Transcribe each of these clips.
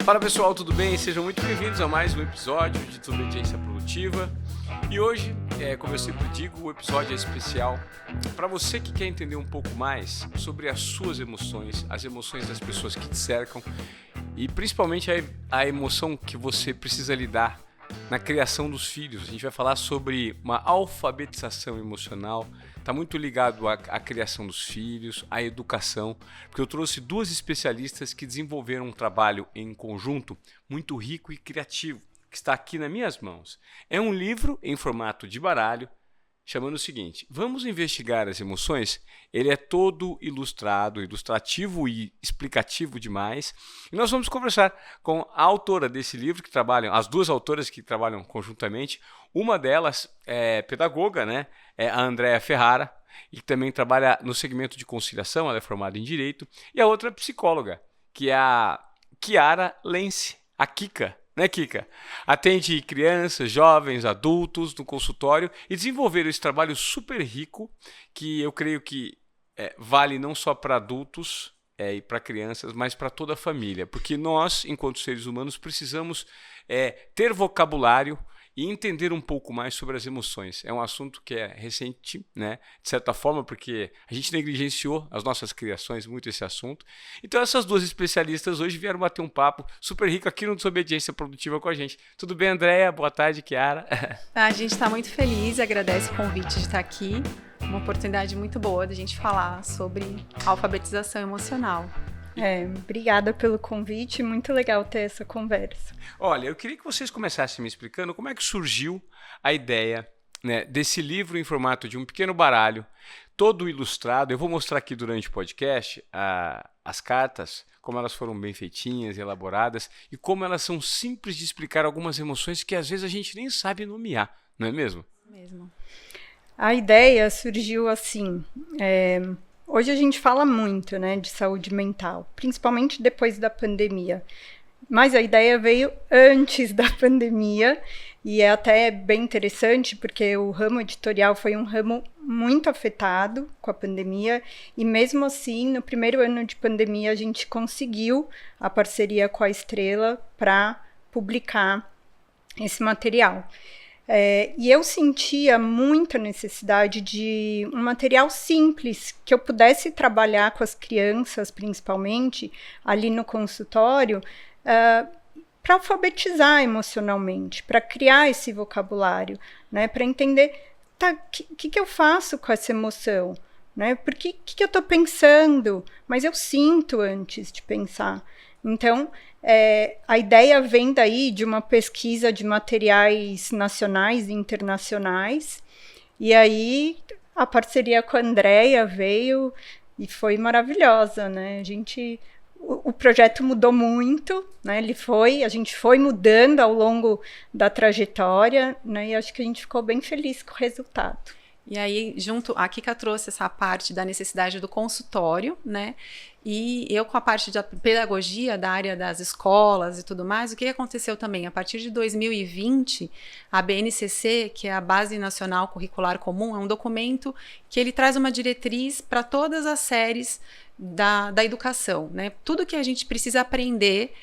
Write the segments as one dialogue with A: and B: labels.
A: Fala pessoal, tudo bem? Sejam muito bem-vindos a mais um episódio de Desobediência Produtiva. E hoje, como eu sempre digo, o episódio é especial para você que quer entender um pouco mais sobre as suas emoções, as emoções das pessoas que te cercam e principalmente a emoção que você precisa lidar na criação dos filhos. A gente vai falar sobre uma alfabetização emocional. Está muito ligado à criação dos filhos, à educação, porque eu trouxe duas especialistas que desenvolveram um trabalho em conjunto muito rico e criativo, que está aqui nas minhas mãos. É um livro em formato de baralho, chamando o seguinte: Vamos investigar as emoções? Ele é todo ilustrado, ilustrativo e explicativo demais. E nós vamos conversar com a autora desse livro, as duas autoras que trabalham conjuntamente. Uma delas é pedagoga, né? É a Andréa Ferrara, e também trabalha no segmento de conciliação, ela é formada em Direito. E a outra psicóloga, que é a Chiara Lense, a Kika. Né, Kika? Atende crianças, jovens, adultos no consultório e desenvolveram esse trabalho super rico que eu creio que vale não só para adultos e para crianças, mas para toda a família. Porque nós, enquanto seres humanos, precisamos ter vocabulário e entender um pouco mais sobre as emoções. É um assunto que é recente, né? De certa forma, porque a gente negligenciou as nossas criações muito esse assunto. Então essas duas especialistas hoje vieram bater um papo super rico aqui no Desobediência Produtiva com a gente. Tudo bem, Andréa? Boa tarde, Chiara.
B: A gente está muito feliz, agradece o convite de estar aqui. Uma oportunidade muito boa de a gente falar sobre alfabetização emocional.
C: Obrigada pelo convite, muito legal ter essa conversa.
A: Olha, eu queria que vocês começassem me explicando como é que surgiu a ideia, né, desse livro em formato de um pequeno baralho, todo ilustrado. Eu vou mostrar aqui durante o podcast as cartas, como elas foram bem feitinhas, elaboradas, e como elas são simples de explicar algumas emoções que às vezes a gente nem sabe nomear, não é mesmo?
B: Mesmo.
C: A ideia surgiu assim... Hoje a gente fala muito, né, de saúde mental, principalmente depois da pandemia. Mas a ideia veio antes da pandemia e é até bem interessante porque o ramo editorial foi um ramo muito afetado com a pandemia e mesmo assim, no primeiro ano de pandemia, a gente conseguiu a parceria com a Estrela para publicar esse material. E eu sentia muita necessidade de um material simples, que eu pudesse trabalhar com as crianças, principalmente, ali no consultório, para alfabetizar emocionalmente, para criar esse vocabulário, né, para entender, o que eu faço com essa emoção? Né, por que eu estou pensando? Mas eu sinto antes de pensar. Então, a ideia vem daí de uma pesquisa de materiais nacionais e internacionais, e aí a parceria com a Andréa veio e foi maravilhosa, né? O projeto mudou muito, né? A gente foi mudando ao longo da trajetória, né? E acho que a gente ficou bem feliz com o resultado.
B: E aí, a Kika trouxe essa parte da necessidade do consultório, né? E eu com a parte da pedagogia, da área das escolas e tudo mais, o que aconteceu também? A partir de 2020, a BNCC, que é a Base Nacional Curricular Comum, é um documento que ele traz uma diretriz para todas as séries da educação, né? Tudo que a gente precisa aprender,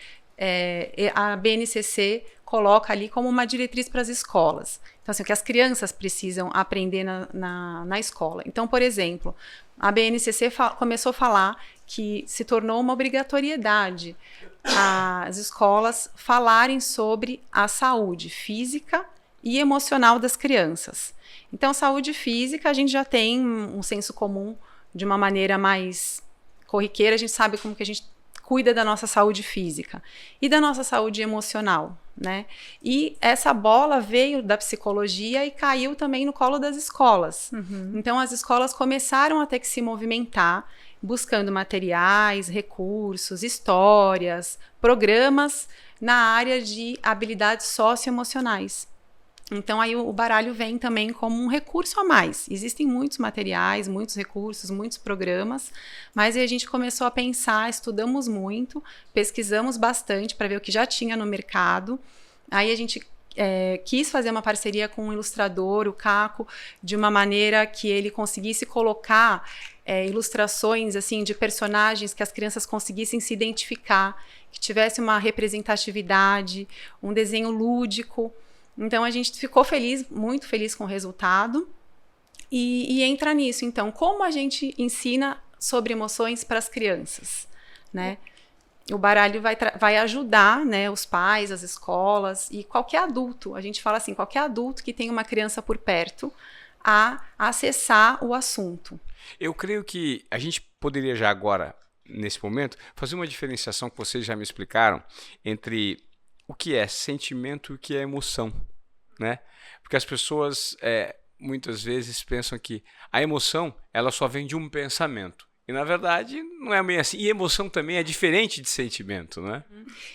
B: a BNCC coloca ali como uma diretriz para as escolas. Então, assim, o que as crianças precisam aprender na escola. Então, por exemplo, a BNCC começou a falar que se tornou uma obrigatoriedade as escolas falarem sobre a saúde física e emocional das crianças. Então, saúde física, a gente já tem um senso comum de uma maneira mais corriqueira, a gente sabe como que a gente cuida da nossa saúde física e da nossa saúde emocional, né? E essa bola veio da psicologia e caiu também no colo das escolas. Uhum. Então, as escolas começaram a ter que se movimentar, buscando materiais, recursos, histórias, programas na área de habilidades socioemocionais. Então, aí o baralho vem também como um recurso a mais. Existem muitos materiais, muitos recursos, muitos programas, mas aí a gente começou a pensar, estudamos muito, pesquisamos bastante para ver o que já tinha no mercado. Aí a gente quis fazer uma parceria com um ilustrador, o Caco, de uma maneira que ele conseguisse colocar ilustrações assim de personagens que as crianças conseguissem se identificar, que tivesse uma representatividade, um desenho lúdico. Então, a gente ficou feliz, muito feliz com o resultado e entra nisso. Então, como a gente ensina sobre emoções para as crianças, né? O baralho vai ajudar, né, os pais, as escolas e qualquer adulto, a gente fala assim, qualquer adulto que tem uma criança por perto a acessar o assunto.
A: Eu creio que a gente poderia já agora, nesse momento, fazer uma diferenciação que vocês já me explicaram entre o que é sentimento e o que é emoção, né? Porque as pessoas muitas vezes pensam que a emoção ela só vem de um pensamento. E, na verdade, não é bem assim. E emoção também é diferente de sentimento, né?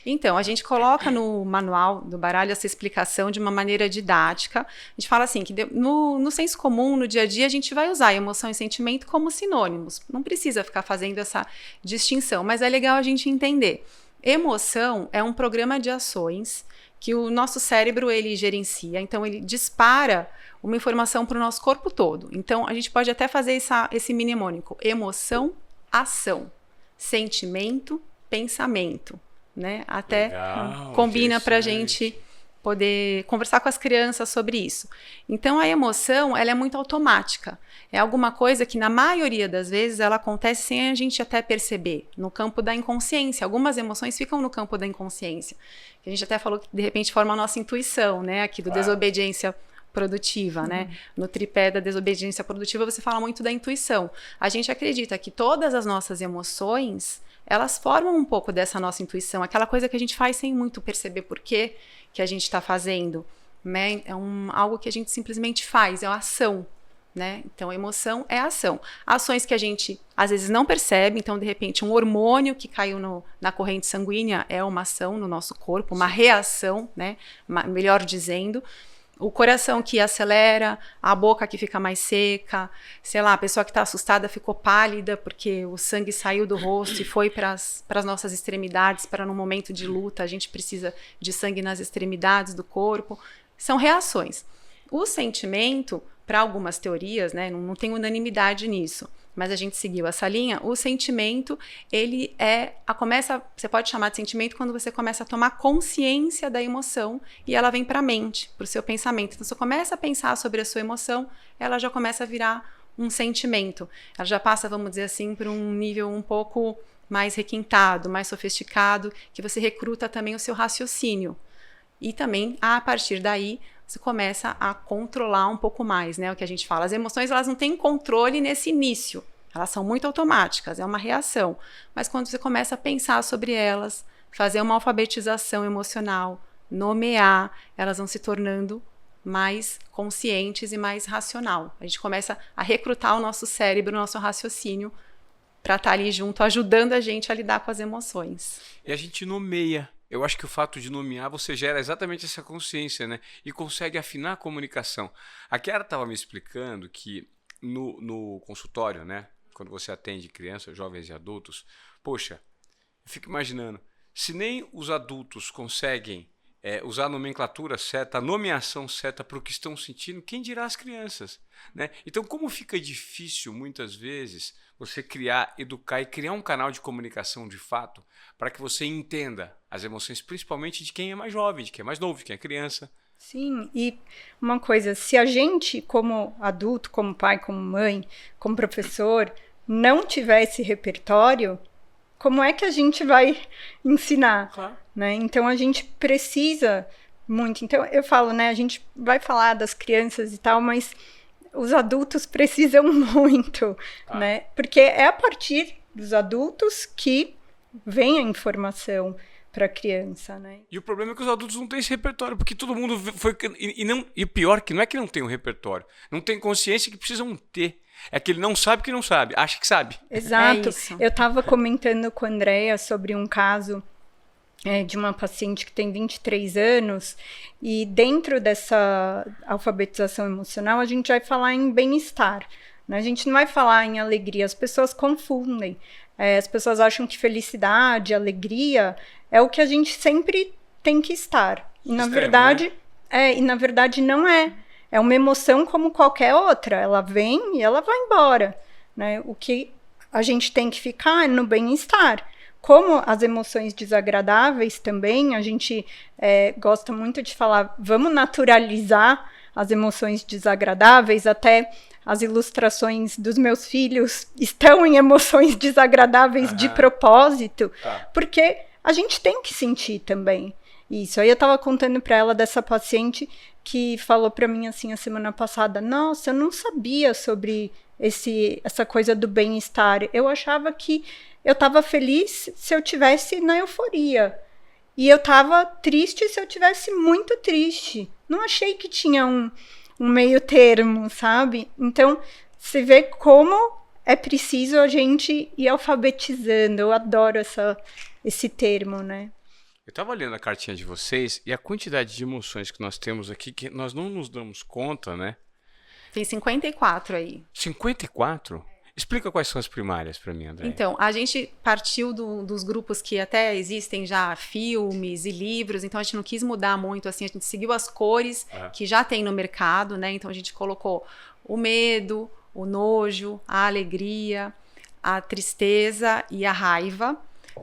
B: Então, a gente coloca no manual do baralho essa explicação de uma maneira didática. A gente fala assim, que no senso comum, no dia a dia, a gente vai usar emoção e sentimento como sinônimos. Não precisa ficar fazendo essa distinção, mas é legal a gente entender. Emoção é um programa de ações que o nosso cérebro, ele gerencia. Então, ele dispara uma informação para o nosso corpo todo. Então, a gente pode até fazer esse mnemônico. Emoção, ação. Sentimento, pensamento. Né? Até
A: legal,
B: combina para a gente poder conversar com as crianças sobre isso. Então, a emoção, ela é muito automática. É alguma coisa que, na maioria das vezes, ela acontece sem a gente até perceber. No campo da inconsciência. Algumas emoções ficam no campo da inconsciência. A gente até falou que, de repente, forma a nossa intuição, né? Aqui do desobediência produtiva, né? No tripé da desobediência produtiva, você fala muito da intuição. A gente acredita que todas as nossas emoções, elas formam um pouco dessa nossa intuição. Aquela coisa que a gente faz sem muito perceber por que a gente está fazendo, né? É algo que a gente simplesmente faz, é uma ação. Né? Então, a emoção é a ação. Ações que a gente, às vezes, não percebe. Então, de repente, um hormônio que caiu na corrente sanguínea é uma ação no nosso corpo, uma reação, né? Melhor dizendo. O coração que acelera, a boca que fica mais seca, sei lá, a pessoa que está assustada ficou pálida porque o sangue saiu do rosto e foi para as nossas extremidades, para no momento de luta a gente precisa de sangue nas extremidades do corpo. São reações. O sentimento, para algumas teorias, né, não tem unanimidade nisso, mas a gente seguiu essa linha. O sentimento, ele você pode chamar de sentimento quando você começa a tomar consciência da emoção e ela vem para a mente, para o seu pensamento. Então, você começa a pensar sobre a sua emoção, ela já começa a virar um sentimento. Ela já passa, vamos dizer assim, para um nível um pouco mais requintado, mais sofisticado, que você recruta também o seu raciocínio. E também, a partir daí, você começa a controlar um pouco mais, né? O que a gente fala. As emoções, elas não têm controle nesse início. Elas são muito automáticas, é uma reação. Mas quando você começa a pensar sobre elas, fazer uma alfabetização emocional, nomear, elas vão se tornando mais conscientes e mais racional. A gente começa a recrutar o nosso cérebro, o nosso raciocínio, para estar ali junto, ajudando a gente a lidar com as emoções.
A: E a gente nomeia. Eu acho que o fato de nomear, você gera exatamente essa consciência, né? E consegue afinar a comunicação. A Chiara estava me explicando que no consultório, né? Quando você atende crianças, jovens e adultos, poxa, eu fico imaginando, se nem os adultos conseguem usar a nomenclatura certa, a nomeação certa para o que estão sentindo, quem dirá as crianças, né? Então, como fica difícil, muitas vezes, você educar e criar um canal de comunicação de fato para que você entenda as emoções, principalmente de quem é mais jovem, de quem é mais novo, de quem é criança.
C: Sim, e uma coisa, se a gente, como adulto, como pai, como mãe, como professor, não tiver esse repertório, como é que a gente vai ensinar?
A: Claro.
C: Né? Então, a gente precisa muito. Então, eu falo, né, a gente vai falar das crianças e tal, mas os adultos precisam muito, né? Porque é a partir dos adultos que vem a informação para a criança, né?
A: E o problema é que os adultos não têm esse repertório, porque todo mundo foi... E o pior que não é que não tem um repertório, não tem consciência que precisam ter. É que ele não sabe que não sabe, acha que sabe.
C: Exato.
B: É isso.
C: Eu estava comentando com a Andrea sobre um caso de uma paciente que tem 23 anos, e dentro dessa alfabetização emocional, a gente vai falar em bem-estar, né? A gente não vai falar em alegria, as pessoas confundem. As pessoas acham que felicidade, alegria, é o que a gente sempre tem que estar. E, na verdade, não é. É uma emoção como qualquer outra. Ela vem e ela vai embora, né? O que a gente tem que ficar é no bem-estar. como as emoções desagradáveis também, a gente gosta muito de falar, vamos naturalizar as emoções desagradáveis, até as ilustrações dos meus filhos estão em emoções desagradáveis de propósito, porque a gente tem que sentir também isso. Aí eu estava contando para ela dessa paciente que falou para mim assim a semana passada, nossa, eu não sabia sobre essa coisa do bem-estar, eu achava que eu estava feliz se eu tivesse na euforia, e eu estava triste se eu tivesse muito triste, não achei que tinha um meio termo, sabe? Então, você vê como é preciso a gente ir alfabetizando. Eu adoro esse termo, né?
A: Eu estava lendo a cartinha de vocês e a quantidade de emoções que nós temos aqui, que nós não nos damos conta, né?
B: Tem 54 aí.
A: 54? Explica quais são as primárias para mim, André.
B: Então, a gente partiu dos grupos que até existem já filmes e livros, então a gente não quis mudar muito, assim, a gente seguiu as cores que já tem no mercado, né? Então a gente colocou o medo, o nojo, a alegria, a tristeza e a raiva.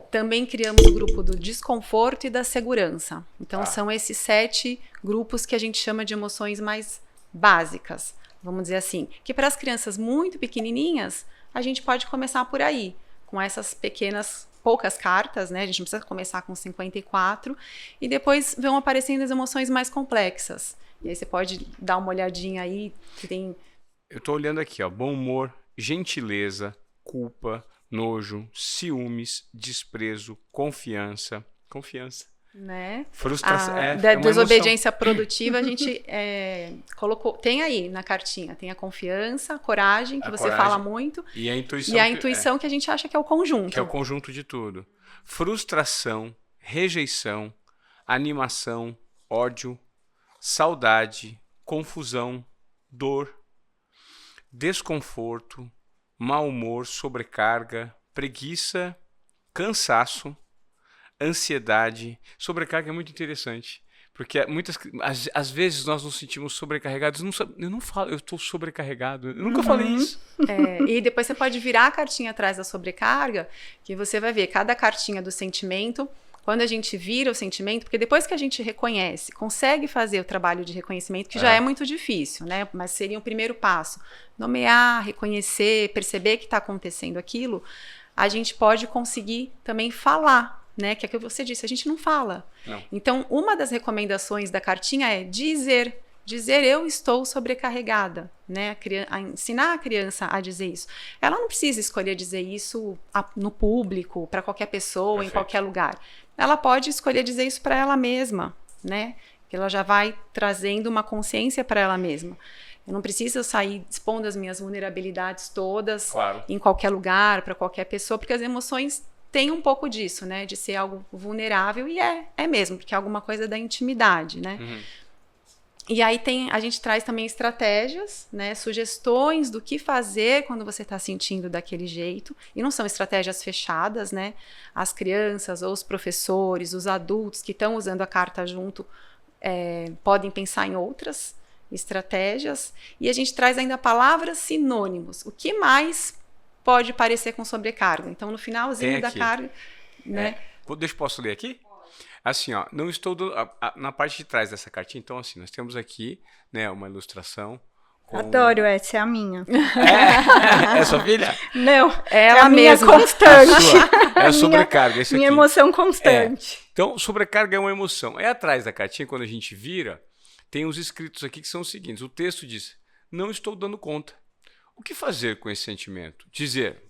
B: Também criamos o grupo do desconforto e da segurança. Então são esses 7 grupos que a gente chama de emoções mais básicas. Vamos dizer assim, que para as crianças muito pequenininhas, a gente pode começar por aí, com essas poucas cartas, né? A gente não precisa começar com 54, e depois vão aparecendo as emoções mais complexas. E aí você pode dar uma olhadinha aí, que tem...
A: Eu tô olhando aqui, ó, bom humor, gentileza, culpa, nojo, ciúmes, desprezo, confiança,
B: né?
A: Frustração.
B: Desobediência produtiva, a gente colocou, tem aí na cartinha, tem a confiança, a coragem, que você fala muito,
A: e a intuição,
B: que a gente acha que é o conjunto.
A: Que é o conjunto de tudo. Frustração, rejeição, animação, ódio, saudade, confusão, dor, desconforto, mau humor, sobrecarga, preguiça, cansaço, ansiedade. Sobrecarga é muito interessante, porque às vezes nós nos sentimos sobrecarregados. Eu não falo, eu estou sobrecarregado. Eu nunca falei isso.
B: E depois você pode virar a cartinha atrás da sobrecarga, que você vai ver cada cartinha do sentimento. Quando a gente vira o sentimento, porque depois que a gente reconhece, consegue fazer o trabalho de reconhecimento, que já é muito difícil, né? Mas seria o primeiro passo. Nomear, reconhecer, perceber que está acontecendo aquilo, a gente pode conseguir também falar, né? Que é o que você disse, a gente não fala.
A: Não.
B: Então, uma das recomendações da cartinha é dizer eu estou sobrecarregada, né? Ensinar a criança a dizer isso. Ela não precisa escolher dizer isso no público, para qualquer pessoa, em qualquer lugar. Ela pode escolher dizer isso para ela mesma, né? Que ela já vai trazendo uma consciência para ela mesma. Eu não preciso sair expondo as minhas vulnerabilidades todas em qualquer lugar, para qualquer pessoa, porque as emoções têm um pouco disso, né? De ser algo vulnerável, e é mesmo, porque é alguma coisa da intimidade, né? E aí a gente traz também estratégias, né, sugestões do que fazer quando você está sentindo daquele jeito. E não são estratégias fechadas, né? As crianças ou os professores, os adultos que estão usando a carta junto podem pensar em outras estratégias. E a gente traz ainda palavras sinônimos. O que mais pode parecer com sobrecarga? Então, no finalzinho da carga... né?
A: Posso ler aqui? Assim, ó, não estou na parte de trás dessa cartinha, então assim, nós temos aqui, né, uma ilustração.
C: Adoro, essa é a minha.
A: É sua filha?
C: Não,
B: é
C: a minha
B: mesma.
C: Constante.
A: É a sobrecarga, isso aqui.
C: Minha emoção constante.
A: Então, sobrecarga é uma emoção. Aí atrás da cartinha, quando a gente vira, tem uns escritos aqui que são os seguintes. O texto diz, não estou dando conta. O que fazer com esse sentimento? Dizer,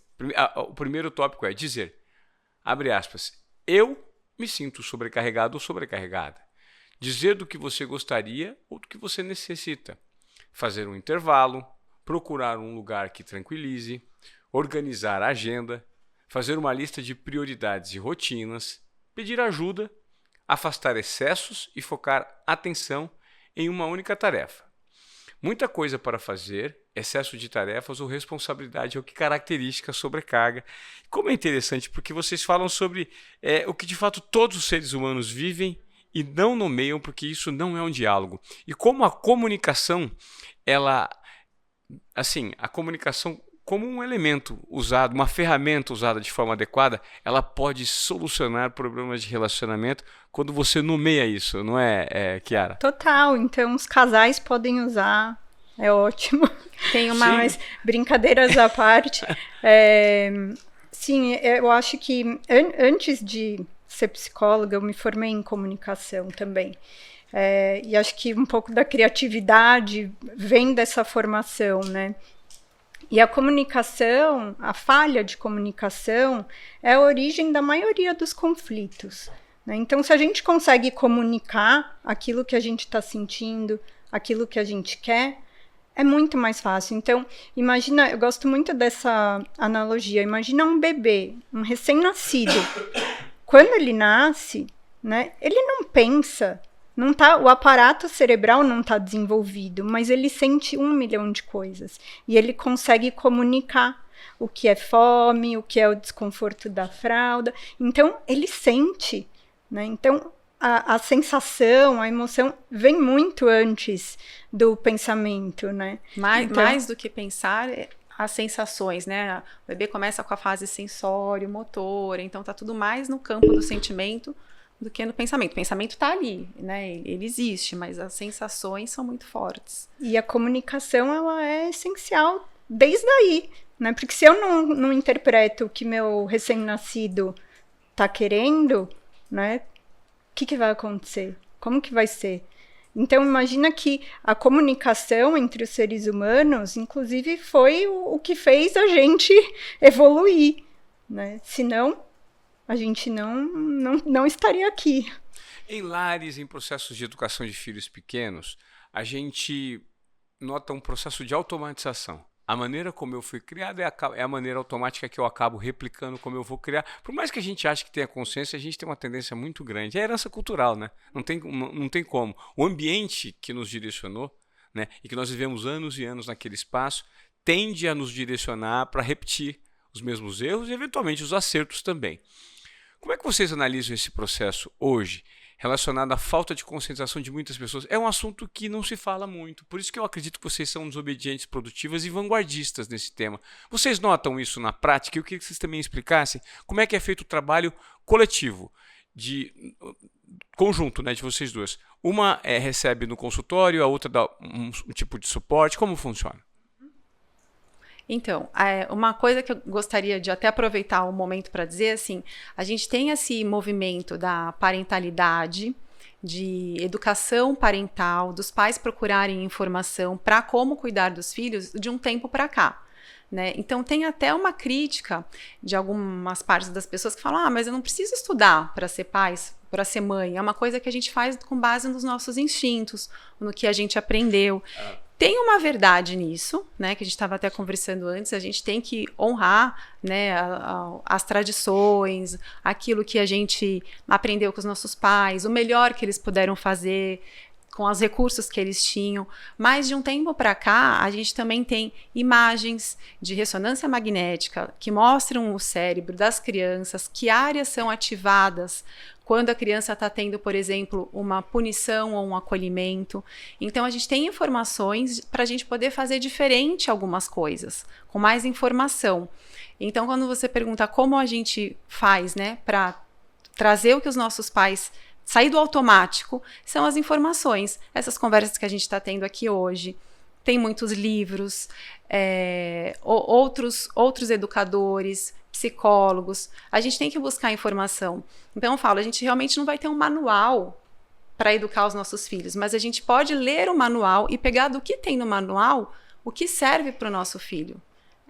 A: o primeiro tópico é dizer, abre aspas, eu me sinto sobrecarregado ou sobrecarregada. Dizer do que você gostaria ou do que você necessita. Fazer um intervalo, procurar um lugar que tranquilize, organizar a agenda, fazer uma lista de prioridades e rotinas, pedir ajuda, afastar excessos e focar atenção em uma única tarefa. Muita coisa para fazer, excesso de tarefas ou responsabilidade é o que caracteriza a sobrecarga. Como é interessante, porque vocês falam sobre o que de fato todos os seres humanos vivem e não nomeiam, porque isso não é um diálogo. E como a comunicação, a comunicação como um elemento usado, uma ferramenta usada de forma adequada, ela pode solucionar problemas de relacionamento quando você nomeia isso, não é, Chiara?
C: Total, então os casais podem usar, é ótimo. Tem umas brincadeiras à parte. Sim, eu acho que antes de ser psicóloga, eu me formei em comunicação também. E acho que um pouco da criatividade vem dessa formação, né? E a comunicação, a falha de comunicação, é a origem da maioria dos conflitos, né? Então, se a gente consegue comunicar aquilo que a gente está sentindo, aquilo que a gente quer, é muito mais fácil. Então, imagina, eu gosto muito dessa analogia, imagina um bebê, um recém-nascido. Quando ele nasce, né, ele não pensa, o aparato cerebral não está desenvolvido, mas ele sente 1 milhão de coisas. E ele consegue comunicar o que é fome, o que é o desconforto da fralda. Então, ele sente, né? Então, a sensação, a emoção vem muito antes do pensamento, né?
B: Mais do que pensar, as sensações, né? O bebê começa com a fase sensório, motor, então tá tudo mais no campo do sentimento do que no pensamento. O pensamento está ali, né? Ele existe, mas as sensações são muito fortes.
C: E a comunicação, ela é essencial desde aí, né? Porque se eu não interpreto o que meu recém-nascido está querendo, né? O que vai acontecer? Como que vai ser? Então, imagina que a comunicação entre os seres humanos, inclusive, foi o que fez a gente evoluir, né? Senão, a gente não estaria aqui.
A: Em lares, em processos de educação de filhos pequenos, a gente nota um processo de automatização. A maneira como eu fui criado é a maneira automática que eu acabo replicando como eu vou criar. Por mais que a gente ache que tenha consciência, a gente tem uma tendência muito grande. É a herança cultural, né? Não tem como. O ambiente que nos direcionou, né, e que nós vivemos anos e anos naquele espaço, tende a nos direcionar para repetir os mesmos erros e, eventualmente, os acertos também. Como é que vocês analisam esse processo hoje, relacionado à falta de conscientização de muitas pessoas? É um assunto que não se fala muito, por isso que eu acredito que vocês são desobedientes, produtivas e vanguardistas nesse tema. Vocês notam isso na prática? Eu queria que vocês também explicassem como é que é feito o trabalho coletivo, de conjunto, né, de vocês duas. Uma recebe no consultório, a outra dá um tipo de suporte. Como funciona?
B: Então, uma coisa que eu gostaria de até aproveitar o momento para dizer, assim, a gente tem esse movimento da parentalidade, de educação parental, dos pais procurarem informação para como cuidar dos filhos de um tempo para cá, né? Então, tem até uma crítica de algumas partes das pessoas que falam, mas eu não preciso estudar para ser pai, para ser mãe, é uma coisa que a gente faz com base nos nossos instintos, no que a gente aprendeu. Tem uma verdade nisso, né, que a gente estava até conversando antes, a gente tem que honrar, né, as tradições, aquilo que a gente aprendeu com os nossos pais, o melhor que eles puderam fazer, com os recursos que eles tinham, mas de um tempo para cá, a gente também tem imagens de ressonância magnética que mostram o cérebro das crianças, que áreas são ativadas quando a criança está tendo, por exemplo, uma punição ou um acolhimento. Então, a gente tem informações para a gente poder fazer diferente algumas coisas, com mais informação. Então, quando você pergunta como a gente faz, né, para trazer o que os nossos pais, sair do automático, são as informações. Essas conversas que a gente está tendo aqui hoje. Tem muitos livros, outros educadores, psicólogos, a gente tem que buscar informação. Então eu falo, a gente realmente não vai ter um manual para educar os nossos filhos, mas a gente pode ler o manual e pegar do que tem no manual o que serve para o nosso filho.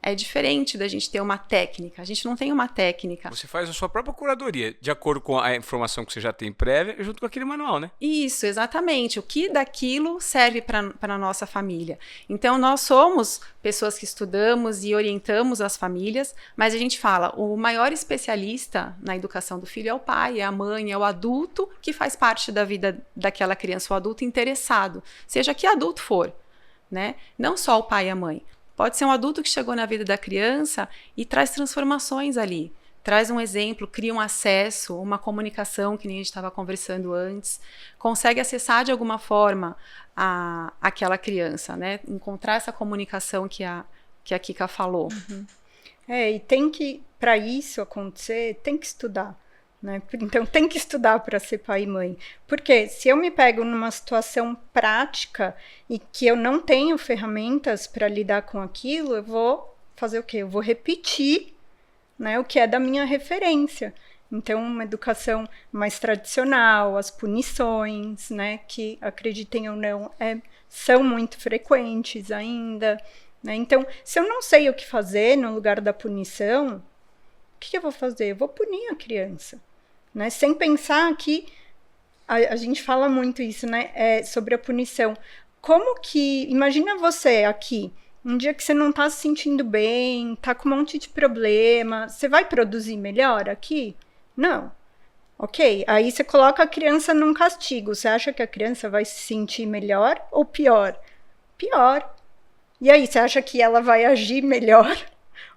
B: É diferente da gente ter uma técnica. A gente não tem uma técnica.
A: Você faz a sua própria curadoria, de acordo com a informação que você já tem prévia, junto com aquele manual, né?
B: Isso, exatamente. O que daquilo serve para a nossa família. Então, nós somos pessoas que estudamos e orientamos as famílias, mas a gente fala, o maior especialista na educação do filho é o pai, é a mãe, é o adulto que faz parte da vida daquela criança, o adulto interessado, seja que adulto for, né? Não só o pai e a mãe. Pode ser um adulto que chegou na vida da criança e traz transformações ali. Traz um exemplo, cria um acesso, uma comunicação, que nem a gente estava conversando antes. Consegue acessar de alguma forma aquela criança, né? Encontrar essa comunicação que que a Kika falou.
C: E tem que, para isso acontecer, tem que estudar, né? Então tem que estudar para ser pai e mãe. Porque se eu me pego numa situação prática e que eu não tenho ferramentas para lidar com aquilo, eu vou fazer o quê? Eu vou repetir, né, o que é da minha referência. Então, uma educação mais tradicional, as punições, né, que, acreditem ou não, são muito frequentes ainda, né? Então, se eu não sei o que fazer no lugar da punição, o que eu vou fazer? Eu vou punir a criança, né? Sem pensar que a gente fala muito isso, né, sobre a punição. Como que... Imagina você aqui, um dia que você não está se sentindo bem, está com um monte de problema, você vai produzir melhor aqui? Não. Ok, aí você coloca a criança num castigo. Você acha que a criança vai se sentir melhor ou pior? Pior. E aí, você acha que ela vai agir melhor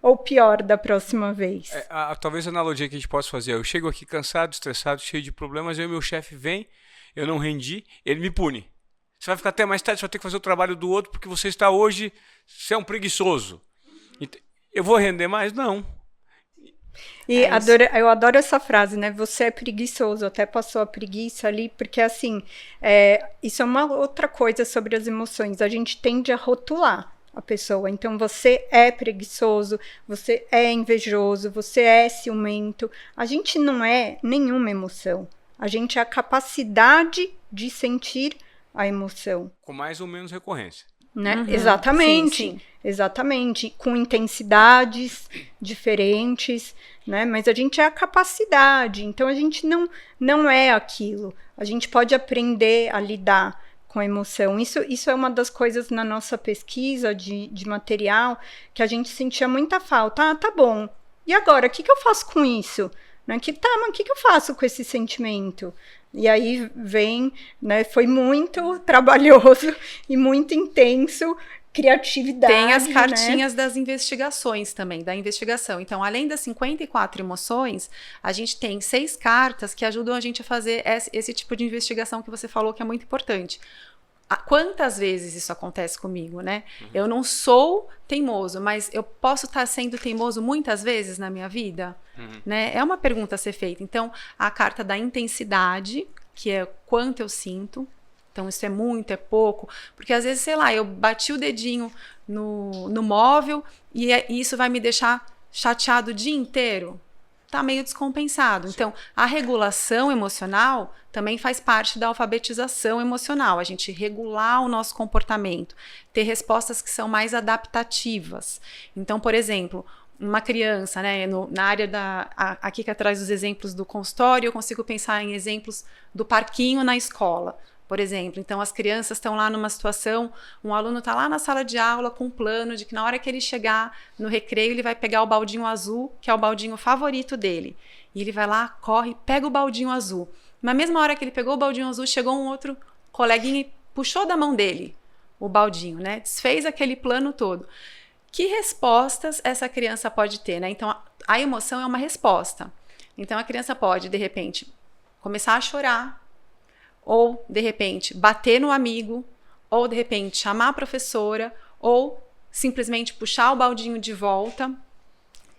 C: ou pior da próxima vez?
A: Talvez a analogia que a gente possa fazer, eu chego aqui cansado, estressado, cheio de problemas, aí o meu chefe vem, eu não rendi, ele me pune. Você vai ficar até mais tarde, você vai ter que fazer o trabalho do outro, porque você está hoje, você é um preguiçoso. Eu vou render mais? Não.
C: E eu adoro essa frase, né? Você é preguiçoso, até passou a preguiça ali, porque assim, isso é uma outra coisa sobre as emoções. A gente tende a rotular a pessoa. Então, você é preguiçoso, você é invejoso, você é ciumento. A gente não é nenhuma emoção. A gente é a capacidade de sentir a emoção.
A: Com mais ou menos recorrência.
C: Né? Exatamente.
B: Sim.
C: Exatamente, com intensidades diferentes, né? Mas a gente é a capacidade, então a gente não é aquilo. A gente pode aprender a lidar com a emoção. Isso é uma das coisas na nossa pesquisa de material que a gente sentia muita falta. Tá bom, e agora? O que eu faço com isso? Mas o que eu faço com esse sentimento? E aí vem, né? Foi muito trabalhoso e muito intenso. Criatividade.
B: Tem as cartinhas, né, das investigações também, da investigação. Então, além das 54 emoções, a gente tem 6 cartas que ajudam a gente a fazer esse tipo de investigação que você falou que é muito importante. Quantas vezes isso acontece comigo, né? Eu não sou teimoso, mas eu posso estar sendo teimoso muitas vezes na minha vida? Né? É uma pergunta a ser feita. Então, a carta da intensidade, que é quanto eu sinto. Então, isso é muito, é pouco. Porque, às vezes, sei lá, eu bati o dedinho no móvel e isso vai me deixar chateado o dia inteiro. Tá meio descompensado. Sim. Então, a regulação emocional também faz parte da alfabetização emocional. A gente regular o nosso comportamento. Ter respostas que são mais adaptativas. Então, por exemplo, uma criança, né, na área aqui que atrás dos exemplos do consultório, eu consigo pensar em exemplos do parquinho na escola. Por exemplo, então as crianças estão lá numa situação, um aluno está lá na sala de aula com um plano de que na hora que ele chegar no recreio, ele vai pegar o baldinho azul, que é o baldinho favorito dele. E ele vai lá, corre, pega o baldinho azul. Na mesma hora que ele pegou o baldinho azul, chegou um outro coleguinha e puxou da mão dele o baldinho, né? Desfez aquele plano todo. Que respostas essa criança pode ter, né? Então, a emoção é uma resposta. Então, a criança pode, de repente, começar a chorar, ou, de repente, bater no amigo, ou, de repente, chamar a professora, ou simplesmente puxar o baldinho de volta.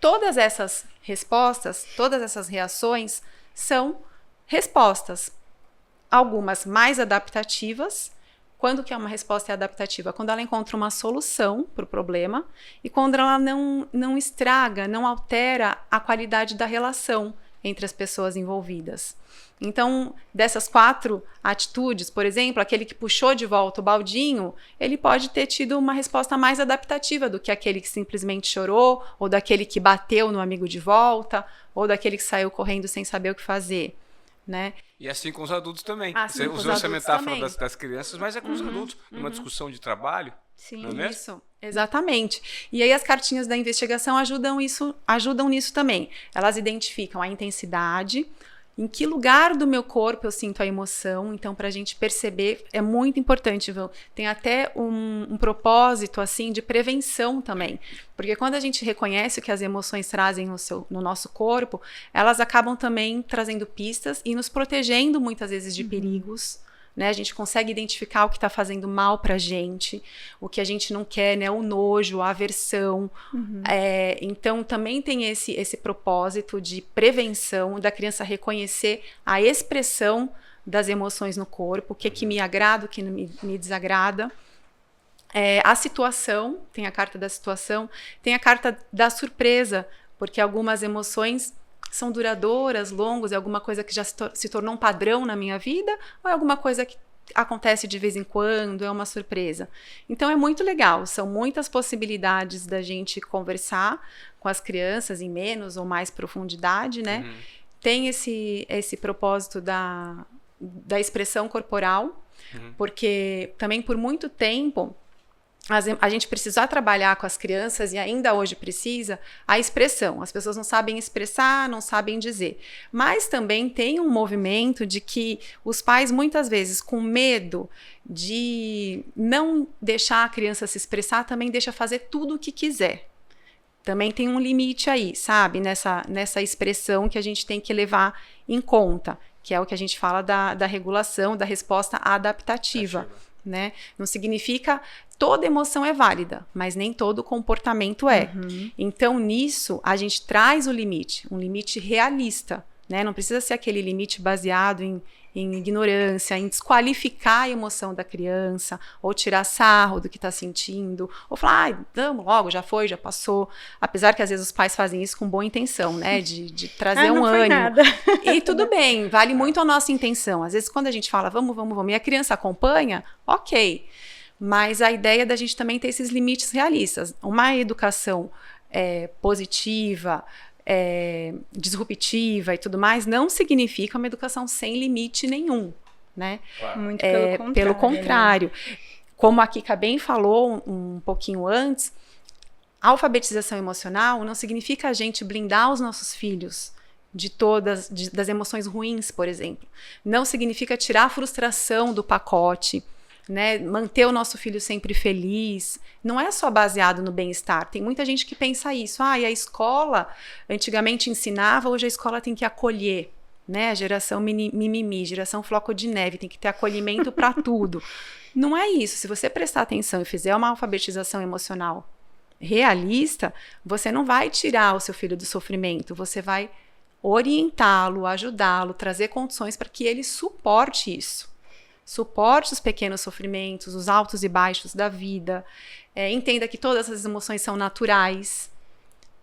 B: Todas essas respostas, todas essas reações são respostas. Algumas mais adaptativas. Quando que uma resposta é adaptativa? Quando ela encontra uma solução para o problema e quando ela não estraga, não altera a qualidade da relação entre as pessoas envolvidas. Então, dessas 4 atitudes, por exemplo, aquele que puxou de volta o baldinho, ele pode ter tido uma resposta mais adaptativa do que aquele que simplesmente chorou, ou daquele que bateu no amigo de volta, ou daquele que saiu correndo sem saber o que fazer, né?
A: E assim com os adultos também.
B: Assim,
A: você usou essa metáfora das crianças, mas é com os adultos. Numa discussão de trabalho.
B: Sim,
A: não é
B: isso. Exatamente. E aí as cartinhas da investigação ajudam nisso também. Elas identificam a intensidade, em que lugar do meu corpo eu sinto a emoção. Então, para a gente perceber, é muito importante, viu? Tem até um propósito assim de prevenção também. Porque quando a gente reconhece o que as emoções trazem no nosso corpo, elas acabam também trazendo pistas e nos protegendo muitas vezes de perigos, né? A gente consegue identificar o que está fazendo mal para a gente, o que a gente não quer, né? O nojo, a aversão. Então, também tem esse propósito de prevenção da criança reconhecer a expressão das emoções no corpo, o que me agrada, o que me desagrada. A situação, tem a carta da situação, tem a carta da surpresa, porque algumas emoções são duradouras, longas, é alguma coisa que já se tornou um padrão na minha vida, ou é alguma coisa que acontece de vez em quando, é uma surpresa. Então é muito legal, são muitas possibilidades da gente conversar com as crianças em menos ou mais profundidade, né? Tem esse propósito da expressão corporal, porque também por muito tempo a gente precisar trabalhar com as crianças, e ainda hoje precisa, a expressão. As pessoas não sabem expressar, não sabem dizer. Mas também tem um movimento de que os pais, muitas vezes, com medo de não deixar a criança se expressar, também deixa fazer tudo o que quiser. Também tem um limite aí, sabe? Nessa expressão que a gente tem que levar em conta, que é o que a gente fala da regulação, da resposta adaptativa. Né? Não significa toda emoção é válida, mas nem todo comportamento é. Então, nisso, a gente traz o limite, um limite realista, né? Não precisa ser aquele limite baseado em ignorância, em desqualificar a emoção da criança, ou tirar sarro do que está sentindo, ou falar, vamos logo, já foi, já passou. Apesar que às vezes os pais fazem isso com boa intenção, né? De trazer um ânimo.
C: Nada.
B: E tudo bem, vale muito a nossa intenção. Às vezes quando a gente fala, vamos, e a criança acompanha, ok. Mas a ideia da gente também ter esses limites realistas. Uma educação positiva, disruptiva e tudo mais, não significa uma educação sem limite nenhum, né?
C: Muito
B: pelo contrário. Como a Kika bem falou um pouquinho antes, a alfabetização emocional não significa a gente blindar os nossos filhos das emoções ruins, por exemplo. Não significa tirar a frustração do pacote, né, manter o nosso filho sempre feliz. Não é só baseado no bem-estar. Tem muita gente que pensa isso. E a escola antigamente ensinava, hoje a escola tem que acolher, né? A geração mimimi, geração floco de neve, tem que ter acolhimento para tudo. Não é isso. Se você prestar atenção e fizer uma alfabetização emocional realista, você não vai tirar o seu filho do sofrimento, você vai orientá-lo, ajudá-lo, trazer condições para que ele suporte isso. Suporte os pequenos sofrimentos, os altos e baixos da vida, entenda que todas as emoções são naturais,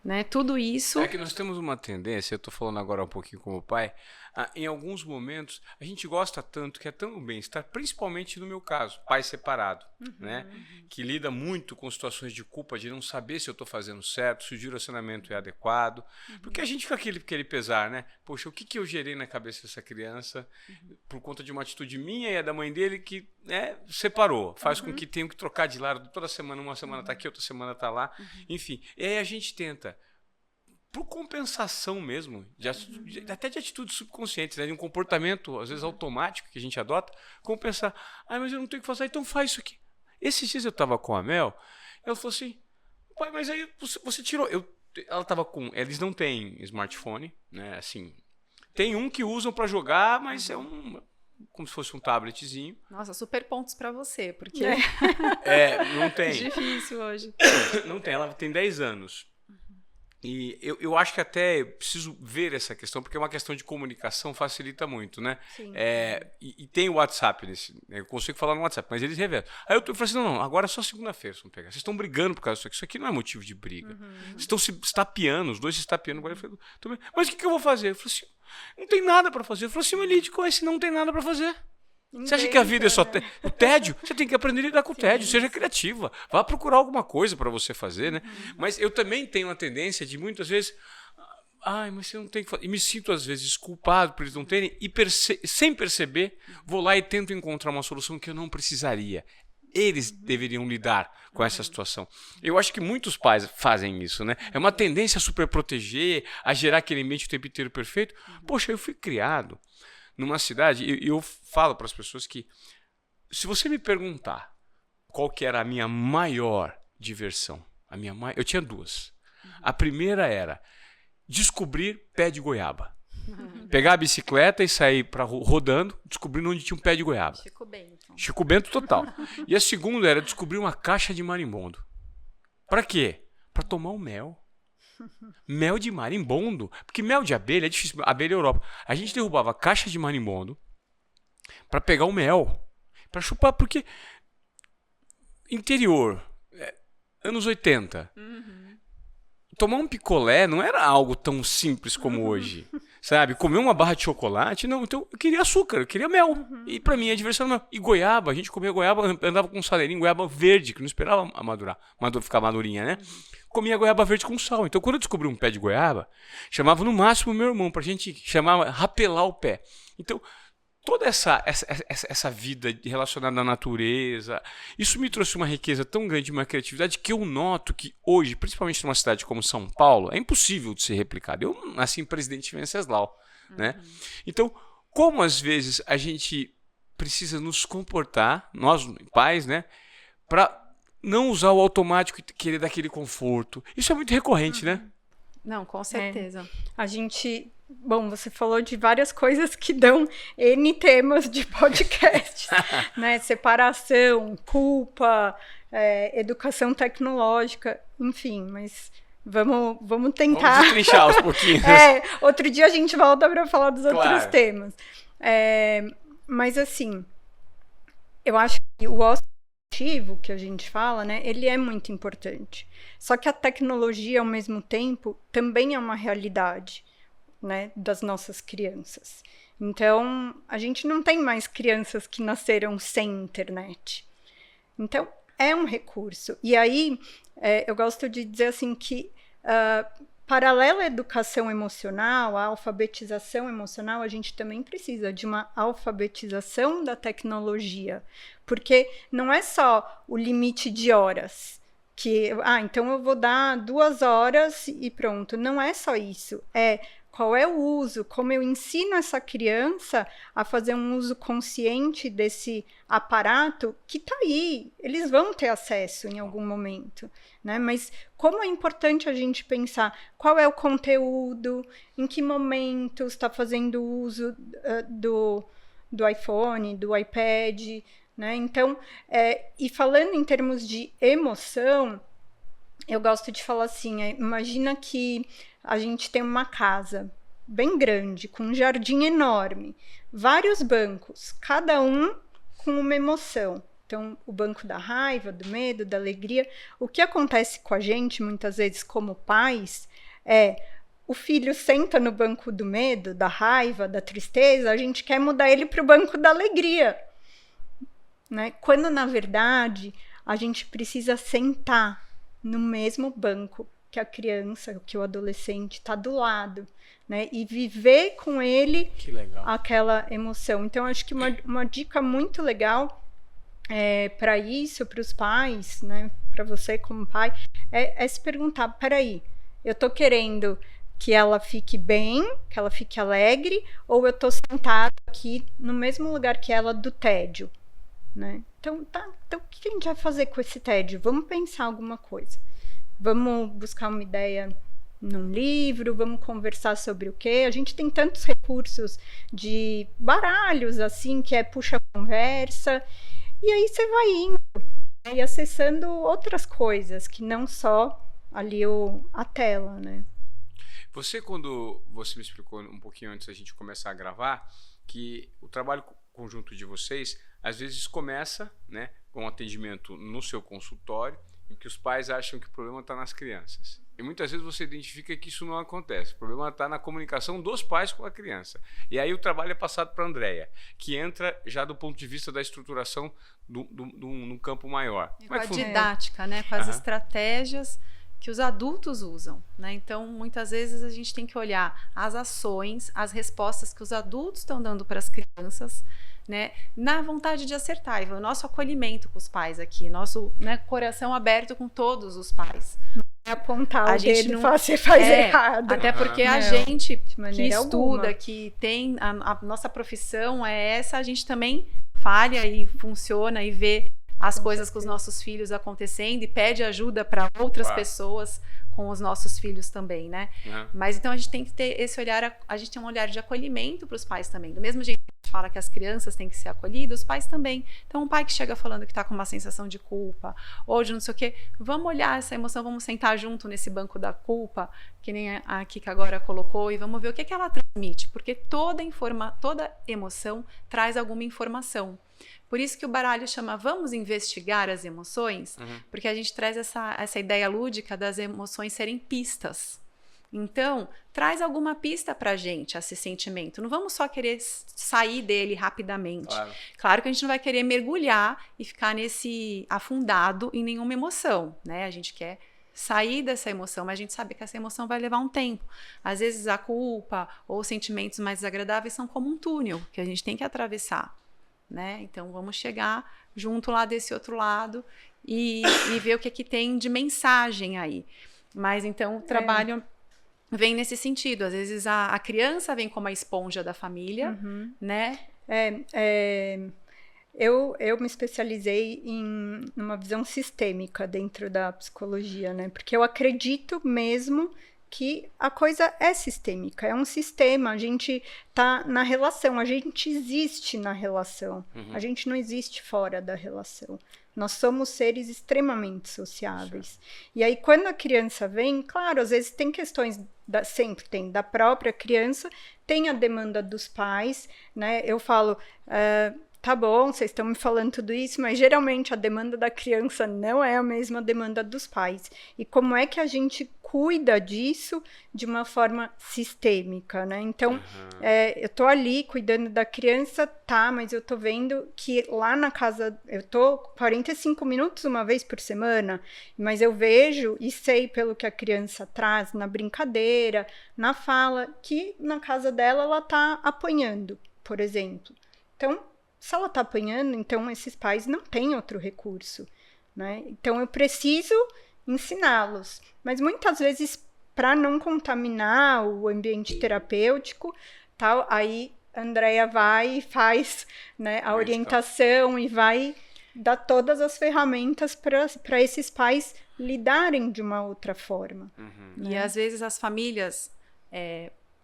B: né? Tudo isso...
A: É que nós temos uma tendência, eu estou falando agora um pouquinho como pai, em alguns momentos a gente gosta tanto, que é tão bem-estar, principalmente no meu caso, pai separado, né? Que lida muito com situações de culpa, de não saber se eu estou fazendo certo, se o direcionamento é adequado, porque a gente fica aquele pesar, né? Poxa, o que eu gerei na cabeça dessa criança por conta de uma atitude minha e a da mãe dele que separou, faz com que tenham que trocar de lado toda semana, uma semana está aqui, outra semana está lá, enfim. E aí a gente tenta, por compensação mesmo, até de atitudes subconscientes, né, de um comportamento, às vezes automático, que a gente adota, compensar. Mas eu não tenho o que fazer, então faz isso aqui. Esses dias eu estava com a Mel, ela falou assim, pai, mas aí você tirou... Ela estava com... Eles não têm smartphone, né, assim... Tem um que usam para jogar, mas é como se fosse um tabletzinho.
B: Nossa, super pontos para você, porque...
A: não tem.
B: Difícil hoje.
A: Não tem, ela tem 10 anos. E eu acho que até preciso ver essa questão, porque é uma questão de comunicação, facilita muito, né?
B: Sim.
A: E tem o WhatsApp nesse. Eu consigo falar no WhatsApp, mas eles revelam. Aí eu falei assim: não, agora é só segunda-feira, vamos pegar. Vocês estão brigando por causa disso aqui. Isso aqui não é motivo de briga. Vocês estão se estapeando, os dois se estapeando. Agora eu falei, mas o que eu vou fazer? Eu falei assim: não tem nada para fazer. Eu falei assim: Elide, se não tem nada para fazer. Você acha que a vida é só o tédio? Você tem que aprender a lidar com o tédio, seja criativa. Vá procurar alguma coisa para você fazer, né? Mas eu também tenho a tendência de muitas vezes... mas você não tem que fazer. E me sinto às vezes culpado por eles não terem. E sem perceber, vou lá e tento encontrar uma solução que eu não precisaria. Eles deveriam lidar com essa situação. Eu acho que muitos pais fazem isso, né? É uma tendência a super proteger, a gerar aquele ambiente o tempo inteiro perfeito. Poxa, eu fui criado numa cidade, e eu falo para as pessoas que, se você me perguntar qual que era a minha maior diversão, eu tinha duas. A primeira era descobrir pé de goiaba. Pegar a bicicleta e sair rodando, descobrindo onde tinha um pé de goiaba. Chico Bento total. E a segunda era descobrir uma caixa de marimbondo. Pra quê? Pra tomar o mel. Mel de marimbondo. Porque mel de abelha é difícil. Abelha é Europa. A gente derrubava a caixa de marimbondo pra pegar o mel. Pra chupar, porque interior, anos 80. Tomar um picolé não era algo tão simples como hoje. Sabe? Comer uma barra de chocolate, não. Então eu queria açúcar, eu queria mel. E pra mim a diversão era mel. E goiaba, a gente comia goiaba, andava com um saleirinho, goiaba verde, que não esperava ficar madurinha, né? Comia goiaba verde com sal. Então quando eu descobri um pé de goiaba, chamava no máximo meu irmão, pra gente rapelar o pé. Então, toda essa vida relacionada à natureza, isso me trouxe uma riqueza tão grande, uma criatividade, que eu noto que hoje, principalmente numa cidade como São Paulo, é impossível de ser replicado. Eu nasci em Presidente Venceslau, né? Então, como às vezes a gente precisa nos comportar, nós pais, né, para não usar o automático e querer dar aquele conforto. Isso é muito recorrente, né?
B: Não, com certeza.
C: A gente... Bom, você falou de várias coisas que dão N temas de podcast, né? Separação, culpa, educação tecnológica, enfim, mas vamos tentar...
A: Vamos destrinchar aos pouquinhos.
C: Outro dia a gente volta para falar dos outros temas. Mas assim, eu acho que o ativo que a gente fala, né, ele é muito importante. Só que a tecnologia, ao mesmo tempo, também é uma realidade, né, das nossas crianças. Então, a gente não tem mais crianças que nasceram sem internet. Então, é um recurso. E aí, eu gosto de dizer assim que, paralela à educação emocional, à alfabetização emocional, a gente também precisa de uma alfabetização da tecnologia. Porque não é só o limite de horas, que, então eu vou dar 2 horas e pronto. Não é só isso. Qual é o uso, como eu ensino essa criança a fazer um uso consciente desse aparato que está aí, eles vão ter acesso em algum momento, né? Mas como é importante a gente pensar qual é o conteúdo, em que momentos está fazendo uso do iPhone, do iPad, né? Então, e falando em termos de emoção, eu gosto de falar assim, imagina que a gente tem uma casa bem grande, com um jardim enorme, vários bancos, cada um com uma emoção. Então, o banco da raiva, do medo, da alegria. O que acontece com a gente, muitas vezes, como pais, o filho senta no banco do medo, da raiva, da tristeza, a gente quer mudar ele para o banco da alegria, né? Quando, na verdade, a gente precisa sentar no mesmo banco que a criança, que o adolescente está do lado, né? E viver com ele aquela emoção. Então, acho que uma dica muito legal para isso, para os pais, né? Para você como pai, é se perguntar, peraí, eu estou querendo que ela fique bem, que ela fique alegre, ou eu estou sentada aqui no mesmo lugar que ela do tédio, né? Então, então, o que a gente vai fazer com esse tédio? Vamos pensar alguma coisa. Vamos buscar uma ideia num livro, vamos conversar sobre o quê? A gente tem tantos recursos de baralhos, assim, que puxa a conversa, e aí você vai indo, né, e acessando outras coisas, que não só ali a tela, né?
A: Quando você me explicou um pouquinho antes da gente começar a gravar, que o trabalho conjunto de vocês, às vezes começa, né, com um atendimento no seu consultório, em que os pais acham que o problema está nas crianças. E muitas vezes você identifica que isso não acontece. O problema está na comunicação dos pais com a criança. E aí o trabalho é passado para a Andréia, que entra já do ponto de vista da estruturação num campo maior.
B: Com a didática, né? Com as estratégias que os adultos usam, né? Então, muitas vezes a gente tem que olhar as ações, as respostas que os adultos estão dando para as crianças, né, na vontade de acertar. E o nosso acolhimento com os pais aqui, nosso, né, coração aberto com todos os pais.
C: Apontar o dedo, você faz errado.
B: Até porque a gente que estuda,
C: alguma.
B: Que tem a nossa profissão é essa, a gente também falha e funciona e vê as coisas com os nossos filhos acontecendo e pede ajuda para outras pessoas com os nossos filhos também, né? Mas então a gente tem que ter esse olhar, a gente tem um olhar de acolhimento para os pais também. Do mesmo jeito que a gente fala que as crianças têm que ser acolhidas, os pais também. Então um pai que chega falando que está com uma sensação de culpa ou de não sei o quê, vamos olhar essa emoção, vamos sentar junto nesse banco da culpa, que nem a Kika agora colocou, e vamos ver o que ela transmite, porque toda emoção traz alguma informação. Por isso que o baralho chama Vamos Investigar as Emoções, porque a gente traz essa ideia lúdica das emoções serem pistas. Então, traz alguma pista pra gente esse sentimento. Não vamos só querer sair dele rapidamente. Claro que a gente não vai querer mergulhar e ficar afundado em nenhuma emoção, né? A gente quer sair dessa emoção, mas a gente sabe que essa emoção vai levar um tempo. Às vezes a culpa ou sentimentos mais desagradáveis são como um túnel que a gente tem que atravessar. Né? Então vamos chegar junto lá desse outro lado e ver o que tem de mensagem aí. Mas então o trabalho vem nesse sentido. Às vezes a criança vem como a esponja da família, né?
C: Eu me especializei numa visão sistêmica dentro da psicologia, né? Porque eu acredito mesmo que a coisa é sistêmica, é um sistema, a gente tá na relação, a gente existe na relação, a gente não existe fora da relação. Nós somos seres extremamente sociáveis. E aí, quando a criança vem, claro, às vezes tem questões, sempre tem, da própria criança, tem a demanda dos pais, né? Eu falo, tá bom, vocês estão me falando tudo isso, mas geralmente a demanda da criança não é a mesma demanda dos pais. E como é que a gente cuida disso de uma forma sistêmica, né? Então, eu tô ali cuidando da criança, tá, mas eu tô vendo que lá na casa, eu tô 45 minutos uma vez por semana, mas eu vejo e sei pelo que a criança traz na brincadeira, na fala, que na casa dela ela tá apanhando, por exemplo. Então, se ela tá apanhando, então esses pais não têm outro recurso, né? Então, eu preciso ensiná-los, mas muitas vezes para não contaminar o ambiente terapêutico, tal, aí a Andrea vai e faz, né, a orientação e vai dar todas as ferramentas para esses pais lidarem de uma outra forma.
B: Né? E às vezes as famílias,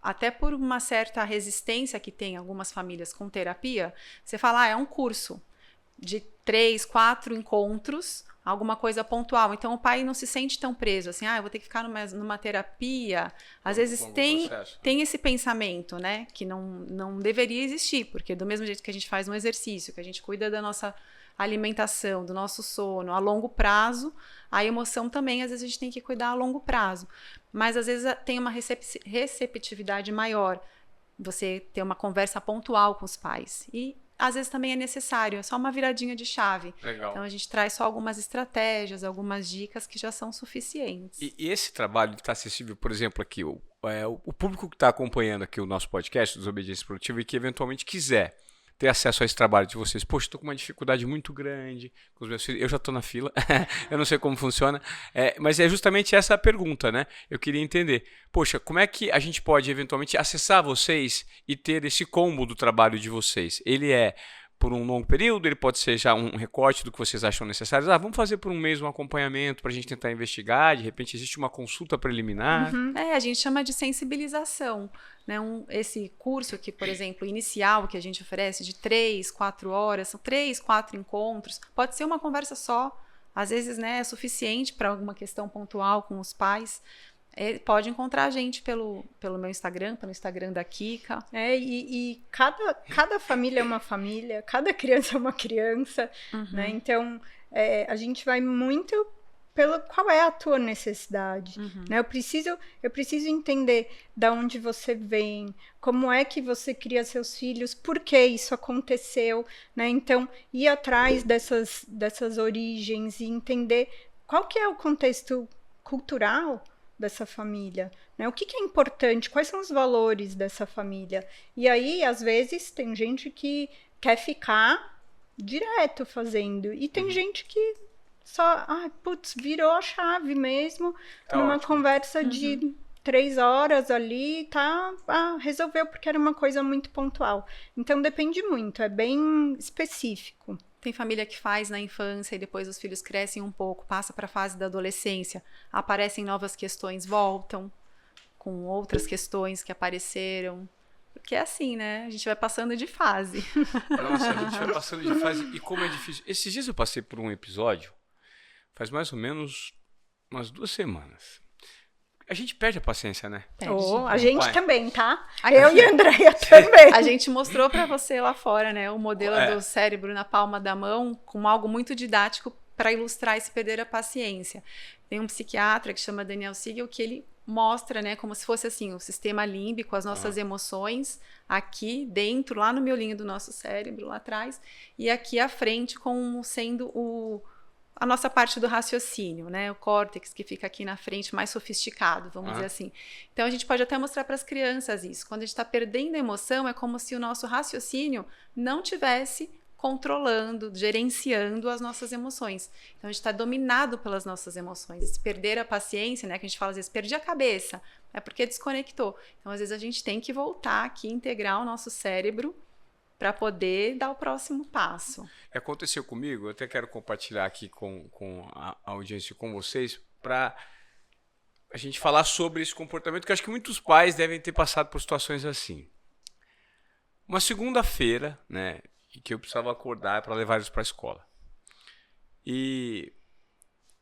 B: até por uma certa resistência que tem algumas famílias com terapia, você fala, é um curso de 3, 4 encontros, alguma coisa pontual. Então, o pai não se sente tão preso, assim, eu vou ter que ficar numa terapia. Às vezes tem esse pensamento, né, que não deveria existir, porque do mesmo jeito que a gente faz um exercício, que a gente cuida da nossa alimentação, do nosso sono, a longo prazo, a emoção também, às vezes a gente tem que cuidar a longo prazo. Mas, às vezes, tem uma receptividade maior, você ter uma conversa pontual com os pais. E às vezes também é necessário, é só uma viradinha de chave.
A: Legal.
B: Então a gente traz só algumas estratégias, algumas dicas que já são suficientes.
A: E esse trabalho está acessível, por exemplo, aqui, o público que está acompanhando aqui o nosso podcast, Desobediência Produtiva, e que eventualmente quiser ter acesso a esse trabalho de vocês. Poxa, estou com uma dificuldade muito grande com os meus filhos, eu já estou na fila, eu não sei como funciona, mas é justamente essa a pergunta, né? Eu queria entender, poxa, como é que a gente pode eventualmente acessar vocês e ter esse combo do trabalho de vocês? Ele é por um longo período, ele pode ser já um recorte do que vocês acham necessário. Vamos fazer por um mês um acompanhamento para a gente tentar investigar, de repente existe uma consulta preliminar.
B: A gente chama de sensibilização, né? Esse curso aqui, por exemplo, inicial que a gente oferece de 3, 4 horas, são 3, 4 encontros, pode ser uma conversa só, às vezes, né, é suficiente para alguma questão pontual com os pais. Pode encontrar a gente pelo meu Instagram, pelo Instagram da Kika.
C: E cada família é uma família, cada criança é uma criança, né? Então, a gente vai muito pelo qual é a tua necessidade, né? Eu preciso entender de onde você vem, como é que você cria seus filhos, por que isso aconteceu, né? Então, ir atrás dessas origens e entender qual que é o contexto cultural dessa família, né? O que é importante, quais são os valores dessa família. E aí, às vezes, tem gente que quer ficar direto fazendo, e tem gente que só, virou a chave mesmo, numa conversa de 3 horas ali, resolveu porque era uma coisa muito pontual. Então, depende muito, é bem específico.
B: Tem família que faz na infância e depois os filhos crescem um pouco, passa para a fase da adolescência, aparecem novas questões, voltam com outras questões que apareceram. Porque é assim, né? A gente vai passando de fase.
A: Nossa, a gente vai passando de fase e como é difícil. Esses dias eu passei por um episódio, faz mais ou menos umas 2 semanas. A gente perde a paciência, né?
C: A gente
A: Vai.
C: também, tá? Eu e a Andrea também.
B: A gente mostrou para você lá fora, né, o modelo do cérebro na palma da mão com algo muito didático para ilustrar esse perder a paciência. Tem um psiquiatra que chama Daniel Siegel que ele mostra, né, como se fosse assim, o sistema límbico, as nossas emoções aqui dentro, lá no miolinho do nosso cérebro, lá atrás, e aqui à frente como sendo a nossa parte do raciocínio, né? O córtex que fica aqui na frente, mais sofisticado, vamos dizer assim. Então, a gente pode até mostrar para as crianças isso. Quando a gente está perdendo a emoção, é como se o nosso raciocínio não tivesse controlando, gerenciando as nossas emoções. Então, a gente está dominado pelas nossas emoções. Se perder a paciência, né? Que a gente fala às vezes, perdi a cabeça, é porque desconectou. Então, às vezes, a gente tem que voltar aqui, integrar o nosso cérebro para poder dar o próximo passo.
A: Aconteceu comigo, eu até quero compartilhar aqui com a audiência, com vocês, para a gente falar sobre esse comportamento, que eu acho que muitos pais devem ter passado por situações assim. Uma segunda-feira, né, e que eu precisava acordar para levar eles para a escola. E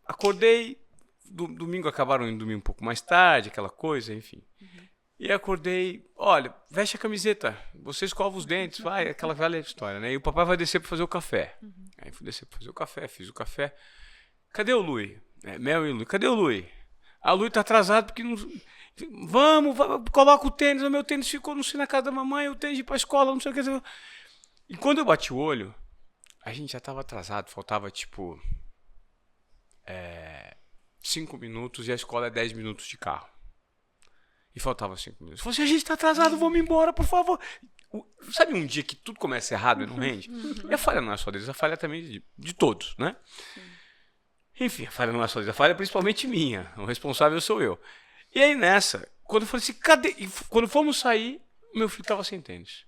A: acordei, domingo acabaram indo dormir um pouco mais tarde, aquela coisa, enfim. E acordei, olha, veste a camiseta, você escova os dentes, vai, aquela velha história, né? E o papai vai descer para fazer o café. Aí fui descer para fazer o café, fiz o café. Cadê o Lui? Mel e Lui, cadê o Lui? A Lui tá atrasado porque não... Vamos, coloca o tênis, o meu tênis ficou, não sei, na casa da mamãe, o tênis de ir pra escola, não sei o que. E quando eu bati o olho, a gente já tava atrasado, faltava tipo 5 minutos e a escola é 10 minutos de carro. E faltava 5 minutos. Eu falei assim, a gente tá atrasado, vamos embora, por favor. Sabe um dia que tudo começa errado e não rende? E a falha não é só deles, a falha também de todos, né? Enfim, a falha não é só deles, a falha é principalmente minha. O responsável sou eu. E aí nessa, quando eu falei assim, cadê? E quando fomos sair, meu filho tava sem tênis.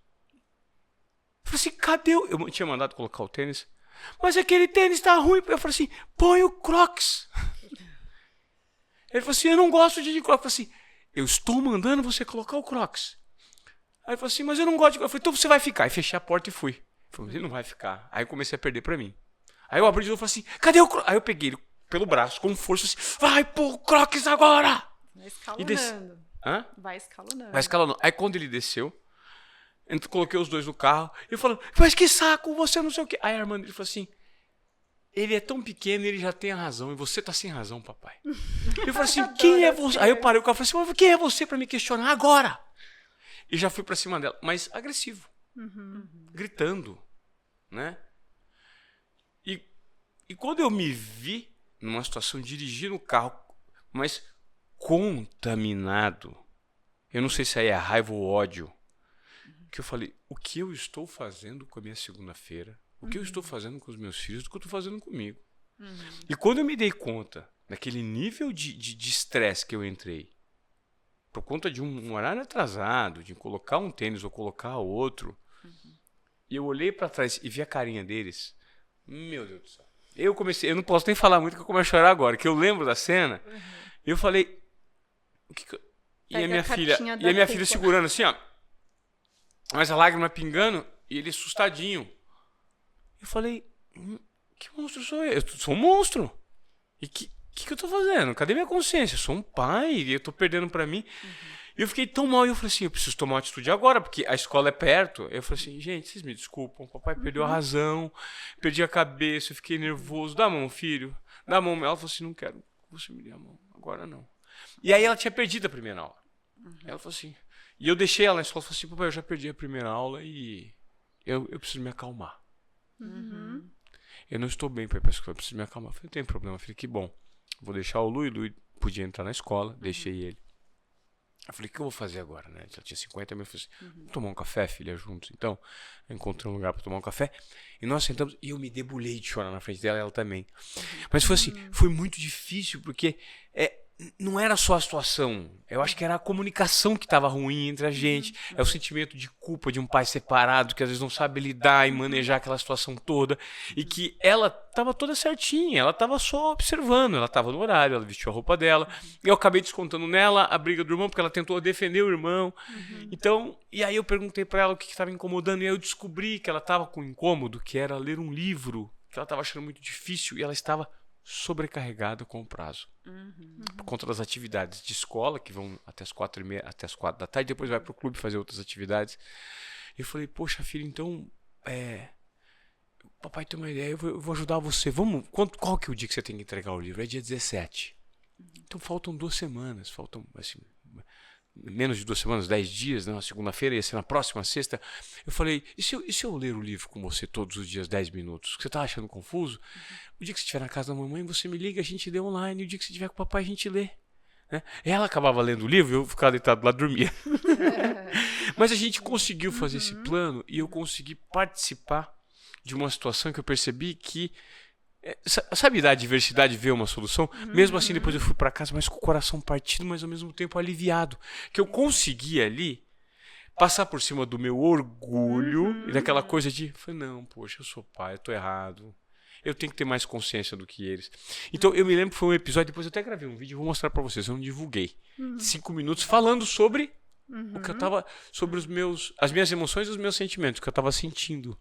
A: Eu falei assim, cadê? Eu tinha mandado colocar o tênis. Mas aquele tênis tá ruim. Eu falei assim, põe o Crocs. Ele falou assim, eu não gosto de Crocs. Eu falei assim, eu estou mandando você colocar o Crocs. Aí ele falou assim, mas eu não gosto de Crocs. Eu falei, então você vai ficar. Aí fechei a porta e fui. Ele falou, ele não vai ficar. Aí eu comecei a perder pra mim. Aí eu abri de novo e falei assim, cadê o Crocs? Aí eu peguei ele pelo braço, com força, assim, vai pôr o Crocs agora!
B: Vai escalonando.
A: Hã?
B: Vai escalonando.
A: Vai escalonando. Aí quando ele desceu, eu coloquei os dois no carro, e falando, mas que saco, você não sei o quê. Aí a irmã dele falou assim, ele é tão pequeno, ele já tem a razão, e você tá sem razão, papai. Eu falei assim, quem é você? Aí eu parei o carro e falei assim, quem é você pra me questionar agora? E já fui pra cima dela, mas agressivo. Gritando, né? E quando eu me vi numa situação, dirigindo o carro, mas contaminado, eu não sei se aí é raiva ou ódio, que eu falei, o que eu estou fazendo com a minha segunda-feira, o que eu estou fazendo com os meus filhos, o que eu estou fazendo comigo. E quando eu me dei conta daquele nível de estresse que eu entrei, por conta de um horário atrasado, de colocar um tênis ou colocar outro, e eu olhei para trás e vi a carinha deles, meu Deus do céu. Eu não posso nem falar muito que eu começo a chorar agora, que eu lembro da cena, e eu falei, e a minha filha segurando assim, ó, mas a lágrima pingando, e ele assustadinho. Eu falei, que monstro sou eu? Eu sou um monstro. E que eu tô fazendo? Cadê minha consciência? Eu sou um pai e eu tô perdendo pra mim. E eu fiquei tão mal, e eu falei assim, eu preciso tomar uma atitude agora, porque a escola é perto. Eu falei assim, gente, vocês me desculpam, o papai perdeu a razão, perdi a cabeça, eu fiquei nervoso. Dá a mão, filho. Dá a mão. Ela falou assim, não quero que você me dê a mão, agora não. E aí ela tinha perdido a primeira aula. Ela falou assim, e eu deixei ela na escola, falei assim, papai, eu já perdi a primeira aula e eu preciso me acalmar. Eu não estou bem para ir para a escola, eu preciso me acalmar. Eu falei, não tem problema, filho, que bom. Vou deixar o Lui podia entrar na escola, deixei ele. Eu falei, o que eu vou fazer agora, né? Já tinha 50 minutos, eu falei assim, vamos tomar um café, filha, juntos. Então, eu encontrei um lugar para tomar um café, e nós sentamos, e eu me debulhei de chorar na frente dela, ela também. Mas foi assim, foi muito difícil, porque não era só a situação. Eu acho que era a comunicação que estava ruim entre a gente. É o sentimento de culpa de um pai separado que às vezes não sabe lidar e manejar aquela situação toda. E que ela estava toda certinha, ela estava só observando. Ela estava no horário, ela vestiu a roupa dela. E eu acabei descontando nela a briga do irmão, porque ela tentou defender o irmão. Então, e aí eu perguntei para ela o que estava incomodando. E aí eu descobri que ela estava com um incômodo, que era ler um livro, que ela estava achando muito difícil. E ela estava sobrecarregada com o prazo. Por conta das atividades de escola, que vão até as 4h30, até as 4 da tarde, depois vai pro clube fazer outras atividades. Eu falei, poxa, filho, então, papai tem uma ideia, eu vou ajudar você. Qual que é o dia que você tem que entregar o livro? É dia 17. Então faltam 2 semanas, faltam, assim, menos de 2 semanas, 10 dias, né? Na segunda-feira, ia ser na próxima sexta. Eu falei, e se eu ler o livro com você todos os dias, 10 minutos? Você tá achando confuso? O dia que você estiver na casa da mamãe, você me liga, a gente lê online. O dia que você estiver com o papai, a gente lê. Né? Ela acabava lendo o livro e eu ficava deitado lá, dormia. Mas a gente conseguiu fazer esse plano e eu consegui participar de uma situação que eu percebi que sabe da adversidade ver uma solução? Mesmo assim, depois eu fui para casa, mas com o coração partido, mas ao mesmo tempo aliviado. Que eu consegui ali passar por cima do meu orgulho e daquela coisa de, não, poxa, eu sou pai, eu tô errado. Eu tenho que ter mais consciência do que eles. Então, eu me lembro que foi um episódio, depois eu até gravei um vídeo, vou mostrar para vocês, eu não divulguei. 5 minutos falando sobre o que eu tava, sobre as minhas emoções e os meus sentimentos, o que eu estava sentindo.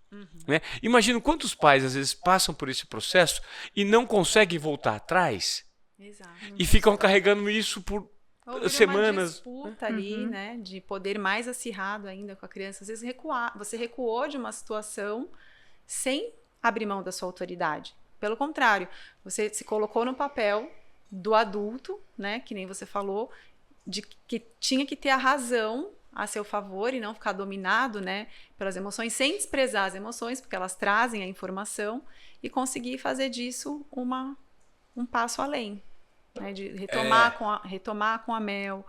A: Né? Imagino quantos pais, às vezes, passam por esse processo e não conseguem voltar atrás.
B: Exato.
A: E ficam carregando isso por semanas.
B: Uma disputa ali, né? De poder mais acirrado ainda com a criança. Às vezes você recuou de uma situação sem abrir mão da sua autoridade. Pelo contrário, você se colocou no papel do adulto, né? Que nem você falou, de que tinha que ter a razão a seu favor e não ficar dominado, né, pelas emoções, sem desprezar as emoções, porque elas trazem a informação, e conseguir fazer disso um passo além, né, de retomar com a Mel,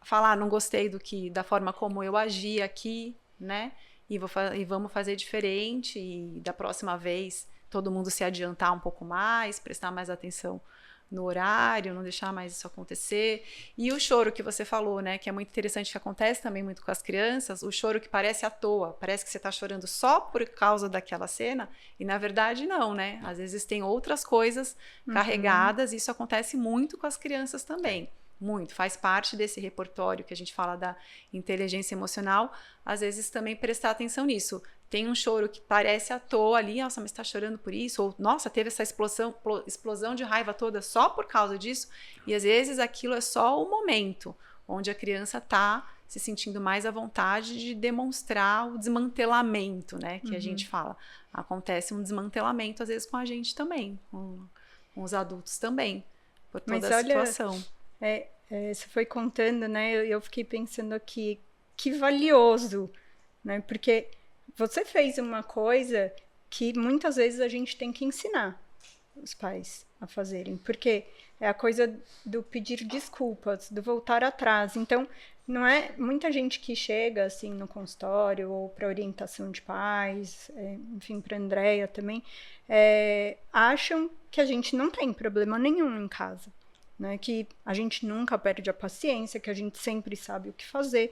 B: falar, não gostei da forma como eu agi aqui, né, e vamos fazer diferente, e da próxima vez todo mundo se adiantar um pouco mais, prestar mais atenção no horário, não deixar mais isso acontecer. E o choro que você falou, né, que é muito interessante, que acontece também muito com as crianças, o choro que parece à toa, parece que você está chorando só por causa daquela cena, e na verdade não, né? Às vezes tem outras coisas carregadas, e isso acontece muito com as crianças também. Muito, faz parte desse repertório que a gente fala da inteligência emocional, às vezes também prestar atenção nisso. Tem um choro que parece à toa ali, nossa, mas está chorando por isso, ou nossa, teve essa explosão de raiva toda só por causa disso, e às vezes aquilo é só o momento onde a criança está se sentindo mais à vontade de demonstrar o desmantelamento, né, que a gente fala. Acontece um desmantelamento às vezes com a gente também, com os adultos também, por toda a situação.
C: Você foi contando, né? Eu fiquei pensando aqui, que valioso, né? Porque você fez uma coisa que muitas vezes a gente tem que ensinar os pais a fazerem, porque é a coisa do pedir desculpas, do voltar atrás. Então, não é muita gente que chega assim no consultório ou para orientação de pais, enfim, para a Andréia também, acham que a gente não tem problema nenhum em casa. Né, que a gente nunca perde a paciência, que a gente sempre sabe o que fazer.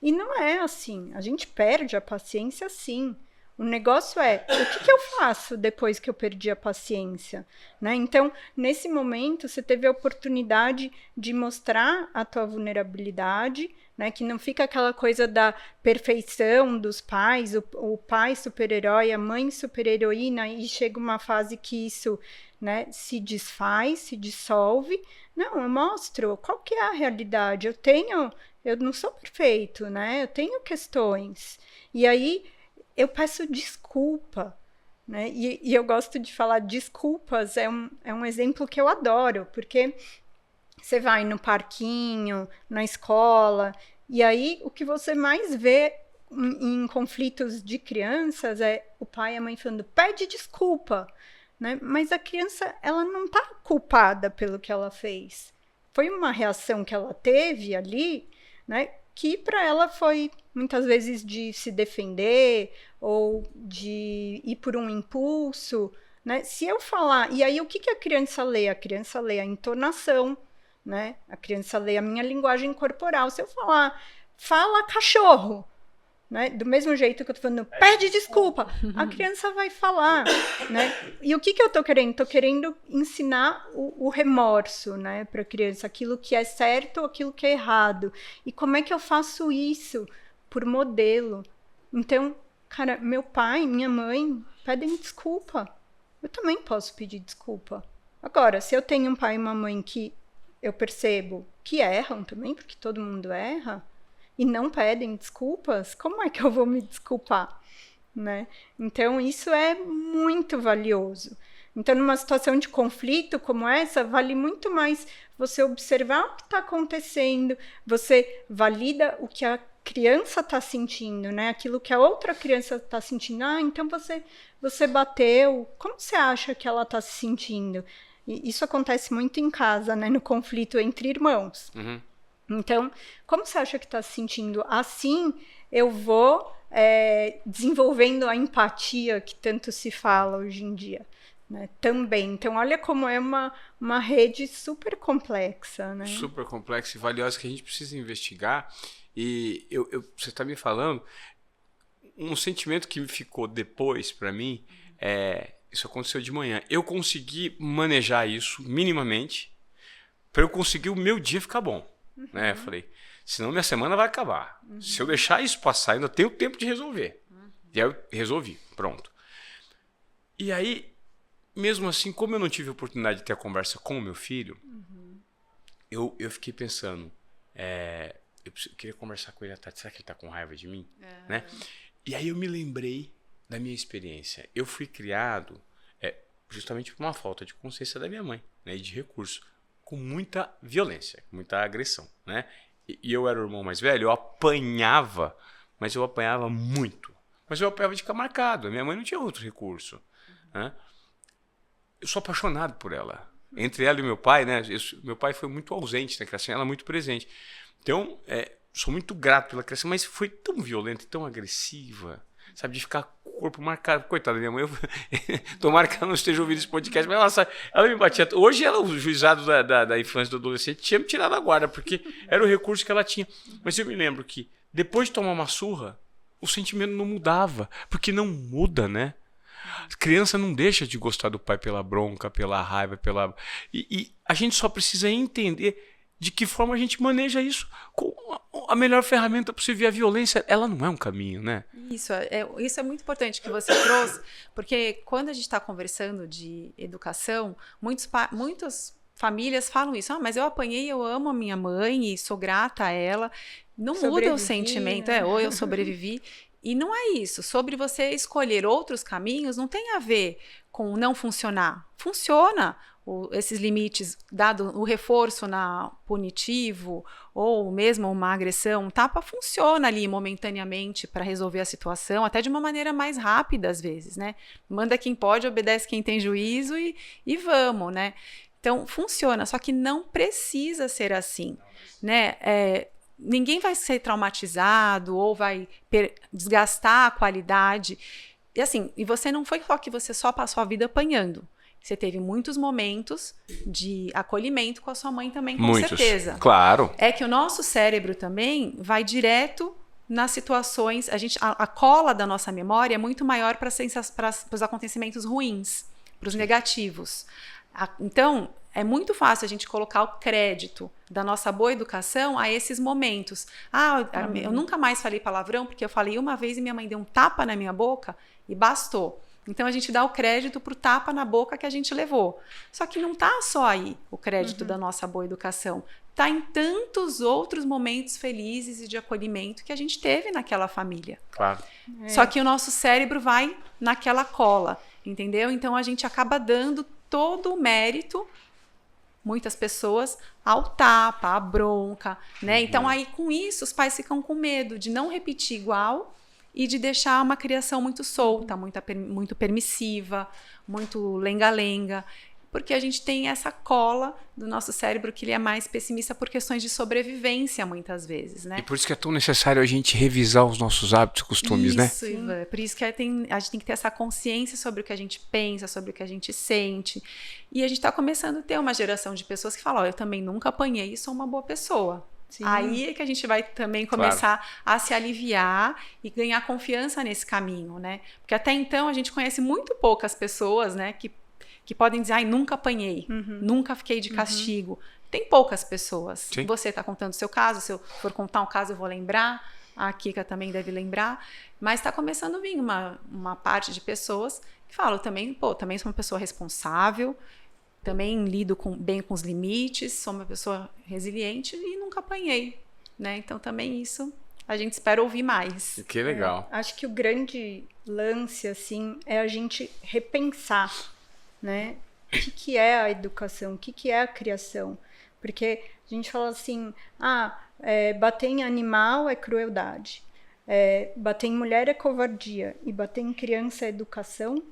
C: E não é assim. A gente perde a paciência, sim. O negócio é, o que eu faço depois que eu perdi a paciência? Né? Então, nesse momento, você teve a oportunidade de mostrar a tua vulnerabilidade, né? Que não fica aquela coisa da perfeição dos pais, o pai super-herói, a mãe super-heroína, e chega uma fase que isso, né, se desfaz, se dissolve. Não, eu mostro qual que é a realidade. Eu não sou perfeito, né? Eu tenho questões. E aí eu peço desculpa, né? E eu gosto de falar desculpas, é um exemplo que eu adoro, porque você vai no parquinho, na escola, e aí o que você mais vê em conflitos de crianças é o pai e a mãe falando, pede desculpa, né? Mas a criança, ela não está culpada pelo que ela fez. Foi uma reação que ela teve ali, né? Que para ela foi muitas vezes de se defender ou de ir por um impulso, né? Se eu falar, e aí o que a criança lê? A criança lê a entonação, né? A criança lê a minha linguagem corporal. Se eu falar, fala cachorro, né? Do mesmo jeito que eu tô falando, pede desculpa, a criança vai falar, né? E o que eu tô querendo? Tô querendo ensinar o remorso, né, para a criança, aquilo que é certo, aquilo que é errado. E como é que eu faço isso? Por modelo. Então, cara, meu pai, minha mãe pedem desculpa. Eu também posso pedir desculpa. Agora, se eu tenho um pai e uma mãe que eu percebo que erram também, porque todo mundo erra, e não pedem desculpas, como é que eu vou me desculpar, né? Então, isso é muito valioso. Então, numa situação de conflito como essa, vale muito mais você observar o que está acontecendo, você valida o que a criança está sentindo, né? Aquilo que a outra criança está sentindo. Ah, então você bateu. Como você acha que ela está se sentindo? E isso acontece muito em casa, né? No conflito entre irmãos.
A: Uhum.
C: Então, como você acha que está se sentindo? Assim, eu vou desenvolvendo a empatia que tanto se fala hoje em dia, né? Também. Então, olha como é uma rede super complexa, né?
A: Super complexa e valiosa que a gente precisa investigar. E você está me falando, um sentimento que ficou depois para mim, isso aconteceu de manhã. Eu consegui manejar isso minimamente para eu conseguir o meu dia ficar bom. Né? Eu falei, senão minha semana vai acabar. Se eu deixar isso passar, eu ainda tenho tempo de resolver. E aí eu resolvi, pronto. E aí, mesmo assim, como eu não tive a oportunidade de ter a conversa com o meu filho, eu fiquei pensando, eu queria conversar com ele à tarde, será que ele está com raiva de mim? Né? E aí eu me lembrei da minha experiência. Eu fui criado justamente por uma falta de consciência da minha mãe, né, e de recurso, com muita violência, muita agressão, né? E eu era o irmão mais velho, eu apanhava, mas eu apanhava muito. Mas eu apanhava de ficar marcado, a minha mãe não tinha outro recurso, né? Eu sou apaixonado por ela. Entre ela e meu pai, né? Meu pai foi muito ausente na criação, ela muito presente. Então, sou muito grato pela criação, mas foi tão violenta e tão agressiva, sabe? De ficar com o corpo marcado. Coitada da minha mãe, tomara que ela não esteja ouvindo esse podcast, mas ela me batia. Hoje, o juizado da infância e do adolescente tinha me tirado a guarda, porque era o recurso que ela tinha. Mas eu me lembro que, depois de tomar uma surra, o sentimento não mudava, porque não muda, né? A criança não deixa de gostar do pai pela bronca, pela raiva, e a gente só precisa entender de que forma a gente maneja isso com a melhor ferramenta possível. E a violência, ela não é um caminho, né?
B: Isso é muito importante que você trouxe, porque quando a gente está conversando de educação, muitas famílias falam isso. Ah, mas eu apanhei, eu amo a minha mãe e sou grata a ela. Não muda o sentimento,
C: né?
B: ou eu sobrevivi. E não é isso. Sobre você escolher outros caminhos, não tem a ver com não funcionar. Funciona. Esses limites, dado o reforço punitivo ou mesmo uma agressão, um tapa funciona ali momentaneamente para resolver a situação, até de uma maneira mais rápida às vezes, né? Manda quem pode, obedece quem tem juízo e vamos, né? Então funciona, só que não precisa ser assim, né? Ninguém vai ser traumatizado ou vai desgastar a qualidade. E assim, e você não foi só que você só passou a vida apanhando. Você teve muitos momentos de acolhimento com a sua mãe também, com certeza.
A: Claro.
B: É que o nosso cérebro também vai direto nas situações. A cola da nossa memória é muito maior para os acontecimentos ruins, para os negativos. Então, é muito fácil a gente colocar o crédito da nossa boa educação a esses momentos. Eu nunca mais falei palavrão porque eu falei uma vez e minha mãe deu um tapa na minha boca e bastou. Então, a gente dá o crédito para o tapa na boca que a gente levou. Só que não está só aí o crédito da nossa boa educação. Está em tantos outros momentos felizes e de acolhimento que a gente teve naquela família.
A: Claro.
B: Só que o nosso cérebro vai naquela cola, entendeu? Então, a gente acaba dando todo o mérito, muitas pessoas, ao tapa, à bronca, né? Então, aí, com isso, os pais ficam com medo de não repetir igual e de deixar uma criação muito solta, muito permissiva, muito lenga-lenga. porque a gente tem essa cola do nosso cérebro que ele é mais pessimista por questões de sobrevivência, muitas vezes, né?
A: E por isso que é tão necessário a gente revisar os nossos hábitos e costumes, né?
B: Isso, Ivan. Por isso que a gente tem que ter essa consciência sobre o que a gente pensa, sobre o que a gente sente. E a gente está começando a ter uma geração de pessoas que falam, eu também nunca apanhei e sou uma boa pessoa. Sim. Aí é que a gente vai também começar a se aliviar e ganhar confiança nesse caminho, né? Porque até então a gente conhece muito poucas pessoas, né, que podem dizer, nunca apanhei, nunca fiquei de castigo. Tem poucas pessoas. Sim. Você está contando o seu caso, se eu for contar um caso eu vou lembrar, a Kika também deve lembrar, mas está começando a vir uma parte de pessoas que falam também sou uma pessoa responsável, também lido bem com os limites, sou uma pessoa resiliente e nunca apanhei, né? Então também isso a gente espera ouvir mais.
A: Que legal.
C: Acho que o grande lance, assim, é a gente repensar, né? O que é a educação, o que é a criação. Porque a gente fala assim, bater em animal é crueldade, bater em mulher é covardia, e bater em criança é educação.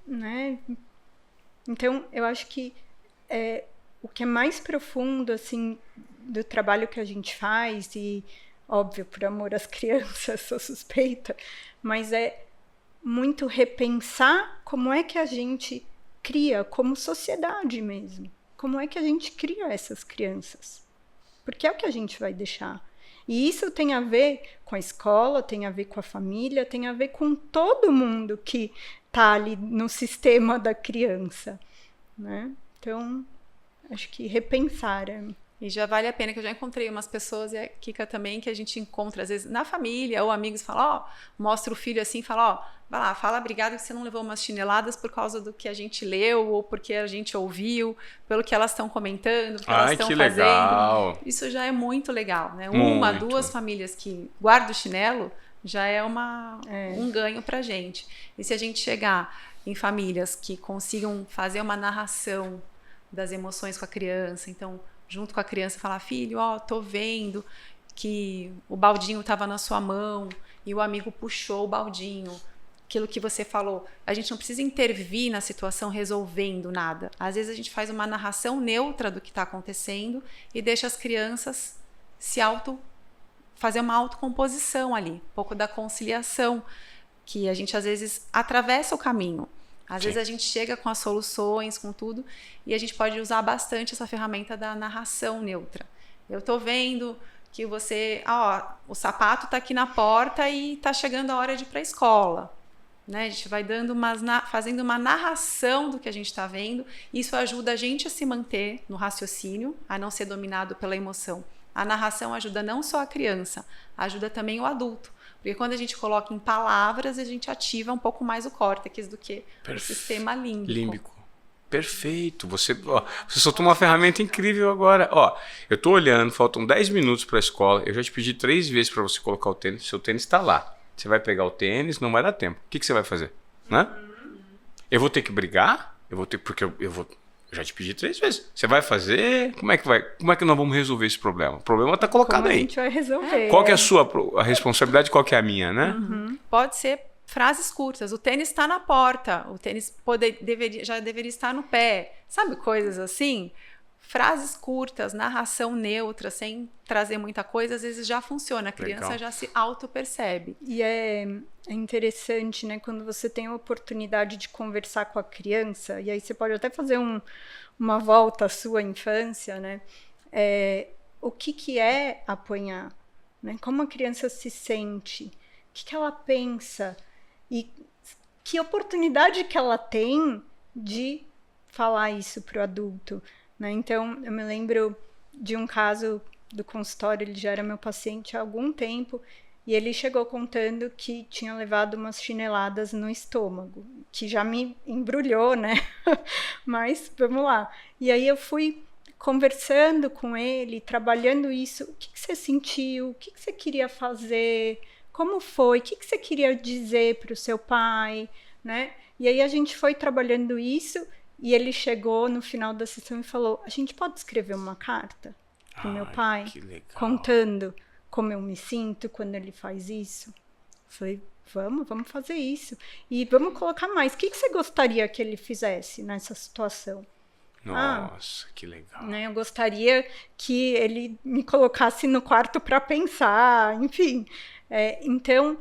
C: Né? Então, eu acho que o que é mais profundo, assim, do trabalho que a gente faz, e, óbvio, por amor às crianças, sou suspeita, mas é muito repensar como é que a gente cria, como sociedade mesmo, como é que a gente cria essas crianças, porque é o que a gente vai deixar. E isso tem a ver com a escola, tem a ver com a família, tem a ver com todo mundo que está ali no sistema da criança, né? Então, acho que repensar.
B: E já vale a pena, que eu já encontrei umas pessoas, e a Kika também, que a gente encontra, às vezes, na família, ou amigos, fala, mostra o filho assim, fala, vai lá, fala obrigado que você não levou umas chineladas por causa do que a gente leu, ou porque a gente ouviu, pelo que elas estão comentando, o que elas estão fazendo.
A: Legal.
B: Isso já é muito legal, né?
A: Muito.
B: 2 famílias que guardam o chinelo, já é um ganho pra gente. E se a gente chegar em famílias que consigam fazer uma narração das emoções com a criança, então, junto com a criança, falar, filho, tô vendo que o baldinho estava na sua mão e o amigo puxou o baldinho. Aquilo que você falou, a gente não precisa intervir na situação resolvendo nada. Às vezes a gente faz uma narração neutra do que está acontecendo e deixa as crianças fazer uma autocomposição ali, um pouco da conciliação, que a gente às vezes atravessa o caminho. Às vezes a gente chega com as soluções, com tudo, e a gente pode usar bastante essa ferramenta da narração neutra. Eu estou vendo que você, o sapato está aqui na porta e está chegando a hora de ir para a escola. Né? A gente vai fazendo uma narração do que a gente está vendo. Isso ajuda a gente a se manter no raciocínio, a não ser dominado pela emoção. A narração ajuda não só a criança, ajuda também o adulto. Porque quando a gente coloca em palavras, a gente ativa um pouco mais o córtex do que o sistema límbico.
A: Perfeito. Você soltou uma ferramenta incrível agora. Eu estou olhando, faltam 10 minutos para a escola. Eu já te pedi 3 vezes para você colocar o tênis. Seu tênis está lá. Você vai pegar o tênis, não vai dar tempo. O que você vai fazer? Né? Eu vou ter que brigar? Porque eu já te pedi 3 vezes. Você vai fazer? Como é que nós vamos resolver esse problema? O problema está colocado aí.
C: Como a gente vai resolver?
A: Qual que é a responsabilidade? Qual que é a minha, né?
B: Pode ser frases curtas. O tênis está na porta. O tênis já deveria estar no pé. Sabe, coisas assim? Frases curtas, narração neutra, sem trazer muita coisa, às vezes já funciona. A criança já se auto-percebe.
C: E é interessante, né? Quando você tem a oportunidade de conversar com a criança, e aí você pode até fazer uma volta à sua infância, né? O que é apanhar? Né? Como a criança se sente? O que ela pensa? E que oportunidade que ela tem de falar isso para o adulto? Né? Então, eu me lembro de um caso do consultório, ele já era meu paciente há algum tempo, e ele chegou contando que tinha levado umas chineladas no estômago, que já me embrulhou, né? Mas, vamos lá. E aí eu fui conversando com ele, trabalhando isso. O que você sentiu? O que você queria fazer? Como foi? O que você queria dizer para o seu pai? Né? E aí a gente foi trabalhando isso, e ele chegou no final da sessão e falou, a gente pode escrever uma carta pro meu pai, contando como eu me sinto quando ele faz isso? Eu falei, Vamos fazer isso. E vamos colocar mais. O que você gostaria que ele fizesse nessa situação?
A: Nossa, que legal.
C: Né, eu gostaria que ele me colocasse no quarto para pensar, enfim. Então,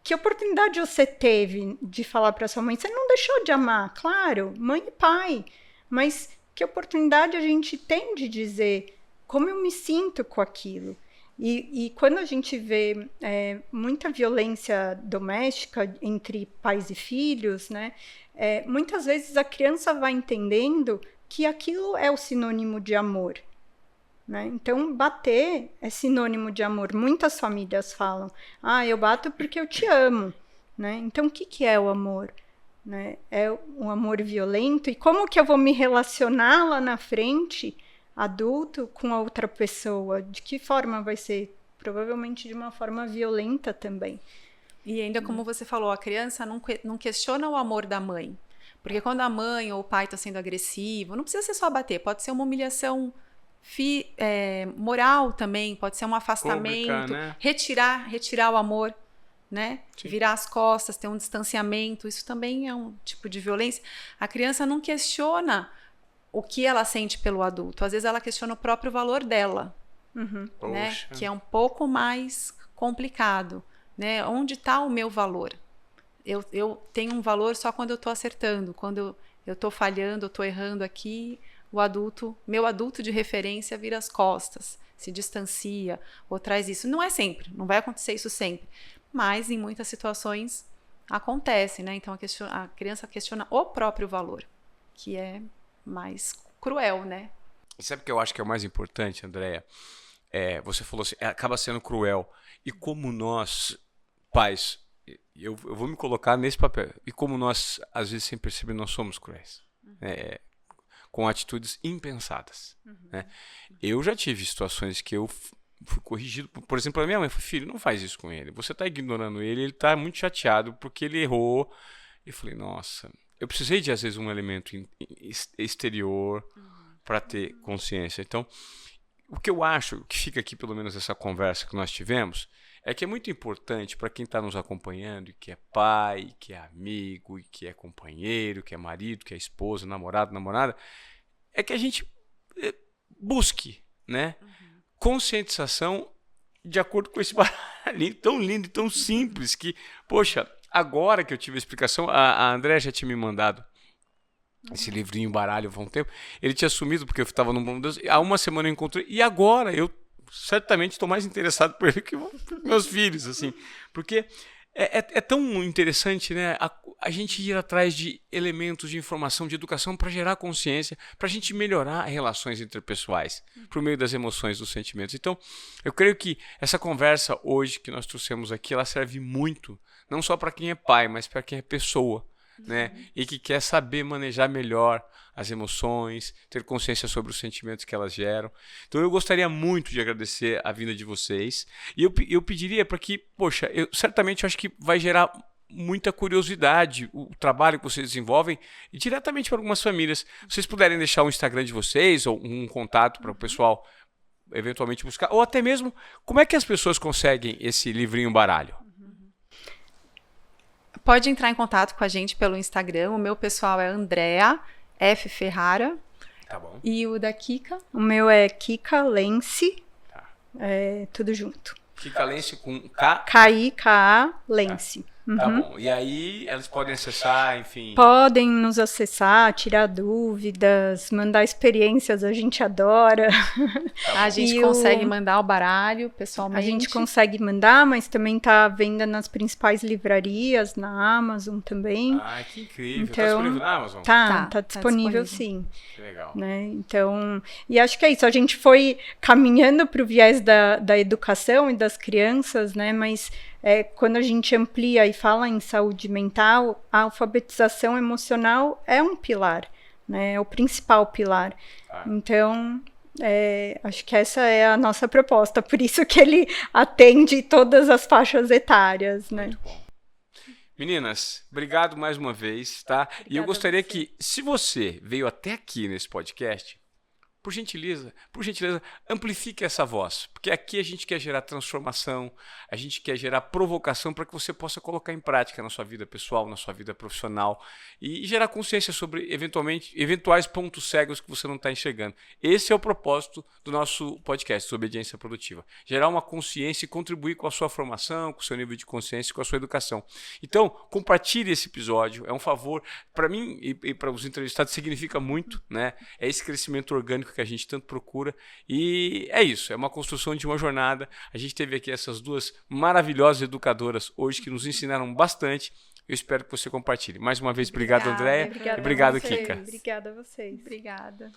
C: que oportunidade você teve de falar para sua mãe? Você não deixou de amar, claro, mãe e pai, mas que oportunidade a gente tem de dizer como eu me sinto com aquilo? E quando a gente vê muita violência doméstica entre pais e filhos, né, muitas vezes a criança vai entendendo que aquilo é o sinônimo de amor. Né? Então, bater é sinônimo de amor. Muitas famílias falam, eu bato porque eu te amo. Né? Então, o que é o amor? Né? É um amor violento? E como que eu vou me relacionar lá na frente, adulto, com a outra pessoa? De que forma vai ser? Provavelmente de uma forma violenta também.
B: E ainda como você falou, a criança não questiona o amor da mãe. Porque quando a mãe ou o pai está sendo agressivo, não precisa ser só bater, pode ser uma humilhação moral também, pode ser um afastamento,
A: pública, né?
B: retirar o amor, né?
A: Sim.
B: Virar as costas, ter um distanciamento, isso também é um tipo de violência. A criança não questiona o que ela sente pelo adulto, às vezes ela questiona o próprio valor dela, né? Que é um pouco mais complicado, né? Onde está o meu valor? Eu tenho um valor só quando eu estou acertando, quando eu estou falhando, eu estou errando aqui, meu adulto de referência vira as costas, se distancia ou traz isso. Não é sempre, não vai acontecer isso sempre, mas em muitas situações acontece, né? Então a criança questiona o próprio valor, que é mais cruel, né?
A: E sabe o que eu acho que é o mais importante, Andréia? Você falou assim, acaba sendo cruel. E como nós, pais, eu vou me colocar nesse papel, e como nós, às vezes, sem perceber, nós somos cruéis. Com atitudes impensadas. Né? Eu já tive situações que eu fui corrigido. Por exemplo, a minha mãe falou, filho, não faz isso com ele. Você está ignorando ele está muito chateado porque ele errou. E eu falei, nossa, eu precisei de, às vezes, um elemento exterior para ter consciência. Então, o que eu acho que fica aqui, pelo menos essa conversa que nós tivemos, é que é muito importante para quem está nos acompanhando, e que é pai, que é amigo, e que é companheiro, que é marido, que é esposa, namorado, namorada, é que a gente busque, né, conscientização de acordo com esse baralho tão lindo e tão simples que, poxa, agora que eu tive a explicação, a Andréia já tinha me mandado esse livrinho baralho há um tempo, ele tinha sumido porque eu estava no mundo Deus, há uma semana eu encontrei, e agora eu certamente estou mais interessado por ele que por meus filhos, assim, porque é tão interessante, né, a gente ir atrás de elementos de informação, de educação para gerar consciência, para a gente melhorar relações interpessoais, por meio das emoções, dos sentimentos. Então, eu creio que essa conversa hoje que nós trouxemos aqui, ela serve muito, não só para quem é pai, mas para quem é pessoa, né? E que quer saber manejar melhor as emoções, ter consciência sobre os sentimentos que elas geram. Então eu gostaria muito de agradecer a vinda de vocês e eu pediria para que, poxa, certamente acho que vai gerar muita curiosidade o trabalho que vocês desenvolvem e diretamente para algumas famílias. Vocês puderem deixar o Instagram de vocês ou um contato para o pessoal eventualmente buscar, ou até mesmo como é que as pessoas conseguem esse livrinho baralho?
B: Pode entrar em contato com a gente pelo Instagram. O meu pessoal é Andréa F. Ferrara.
A: Tá bom.
B: E o da Kika?
C: O meu é Kika Lense.
A: Tá.
C: Tudo junto.
A: Kika Lense com K.
C: K-I-K-A Lense.
A: Tá bom. E aí elas podem acessar, enfim.
C: Podem nos acessar, tirar dúvidas, mandar experiências, a gente adora.
A: Tá
B: a gente consegue mandar o baralho pessoalmente.
C: A gente consegue mandar, mas também está à venda nas principais livrarias, na Amazon também.
A: Ah, que incrível.
C: Então,
A: tá disponível na Amazon?
C: Tá disponível sim.
A: Que legal.
C: Né? Então, e acho que é isso, a gente foi caminhando para o viés da educação e das crianças, né? Mas quando a gente amplia e fala em saúde mental, a alfabetização emocional é um pilar, né? É o principal pilar. Então, acho que essa é a nossa proposta, por isso que ele atende todas as faixas etárias, né?
A: Muito bom. Meninas, obrigado mais uma vez, tá?
B: Obrigada
A: e eu gostaria
B: a você.
A: que, se você veio até aqui nesse podcast, por gentileza, amplifique essa voz, porque aqui a gente quer gerar transformação, a gente quer gerar provocação para que você possa colocar em prática na sua vida pessoal, na sua vida profissional e gerar consciência sobre eventuais pontos cegos que você não está enxergando. Esse é o propósito do nosso podcast, Obediência Produtiva. Gerar uma consciência e contribuir com a sua formação, com o seu nível de consciência, com a sua educação. Então, compartilhe esse episódio, é um favor para mim e para os entrevistados, significa muito, né? É esse crescimento orgânico que a gente tanto procura e é isso, é uma construção de uma jornada. A gente teve aqui essas duas maravilhosas educadoras hoje que nos ensinaram bastante. Eu espero que você compartilhe. Mais uma vez, obrigado, Andréia.
C: Obrigada
A: e obrigado,
C: a vocês.
A: Kika.
C: Obrigada a vocês.
B: Obrigada.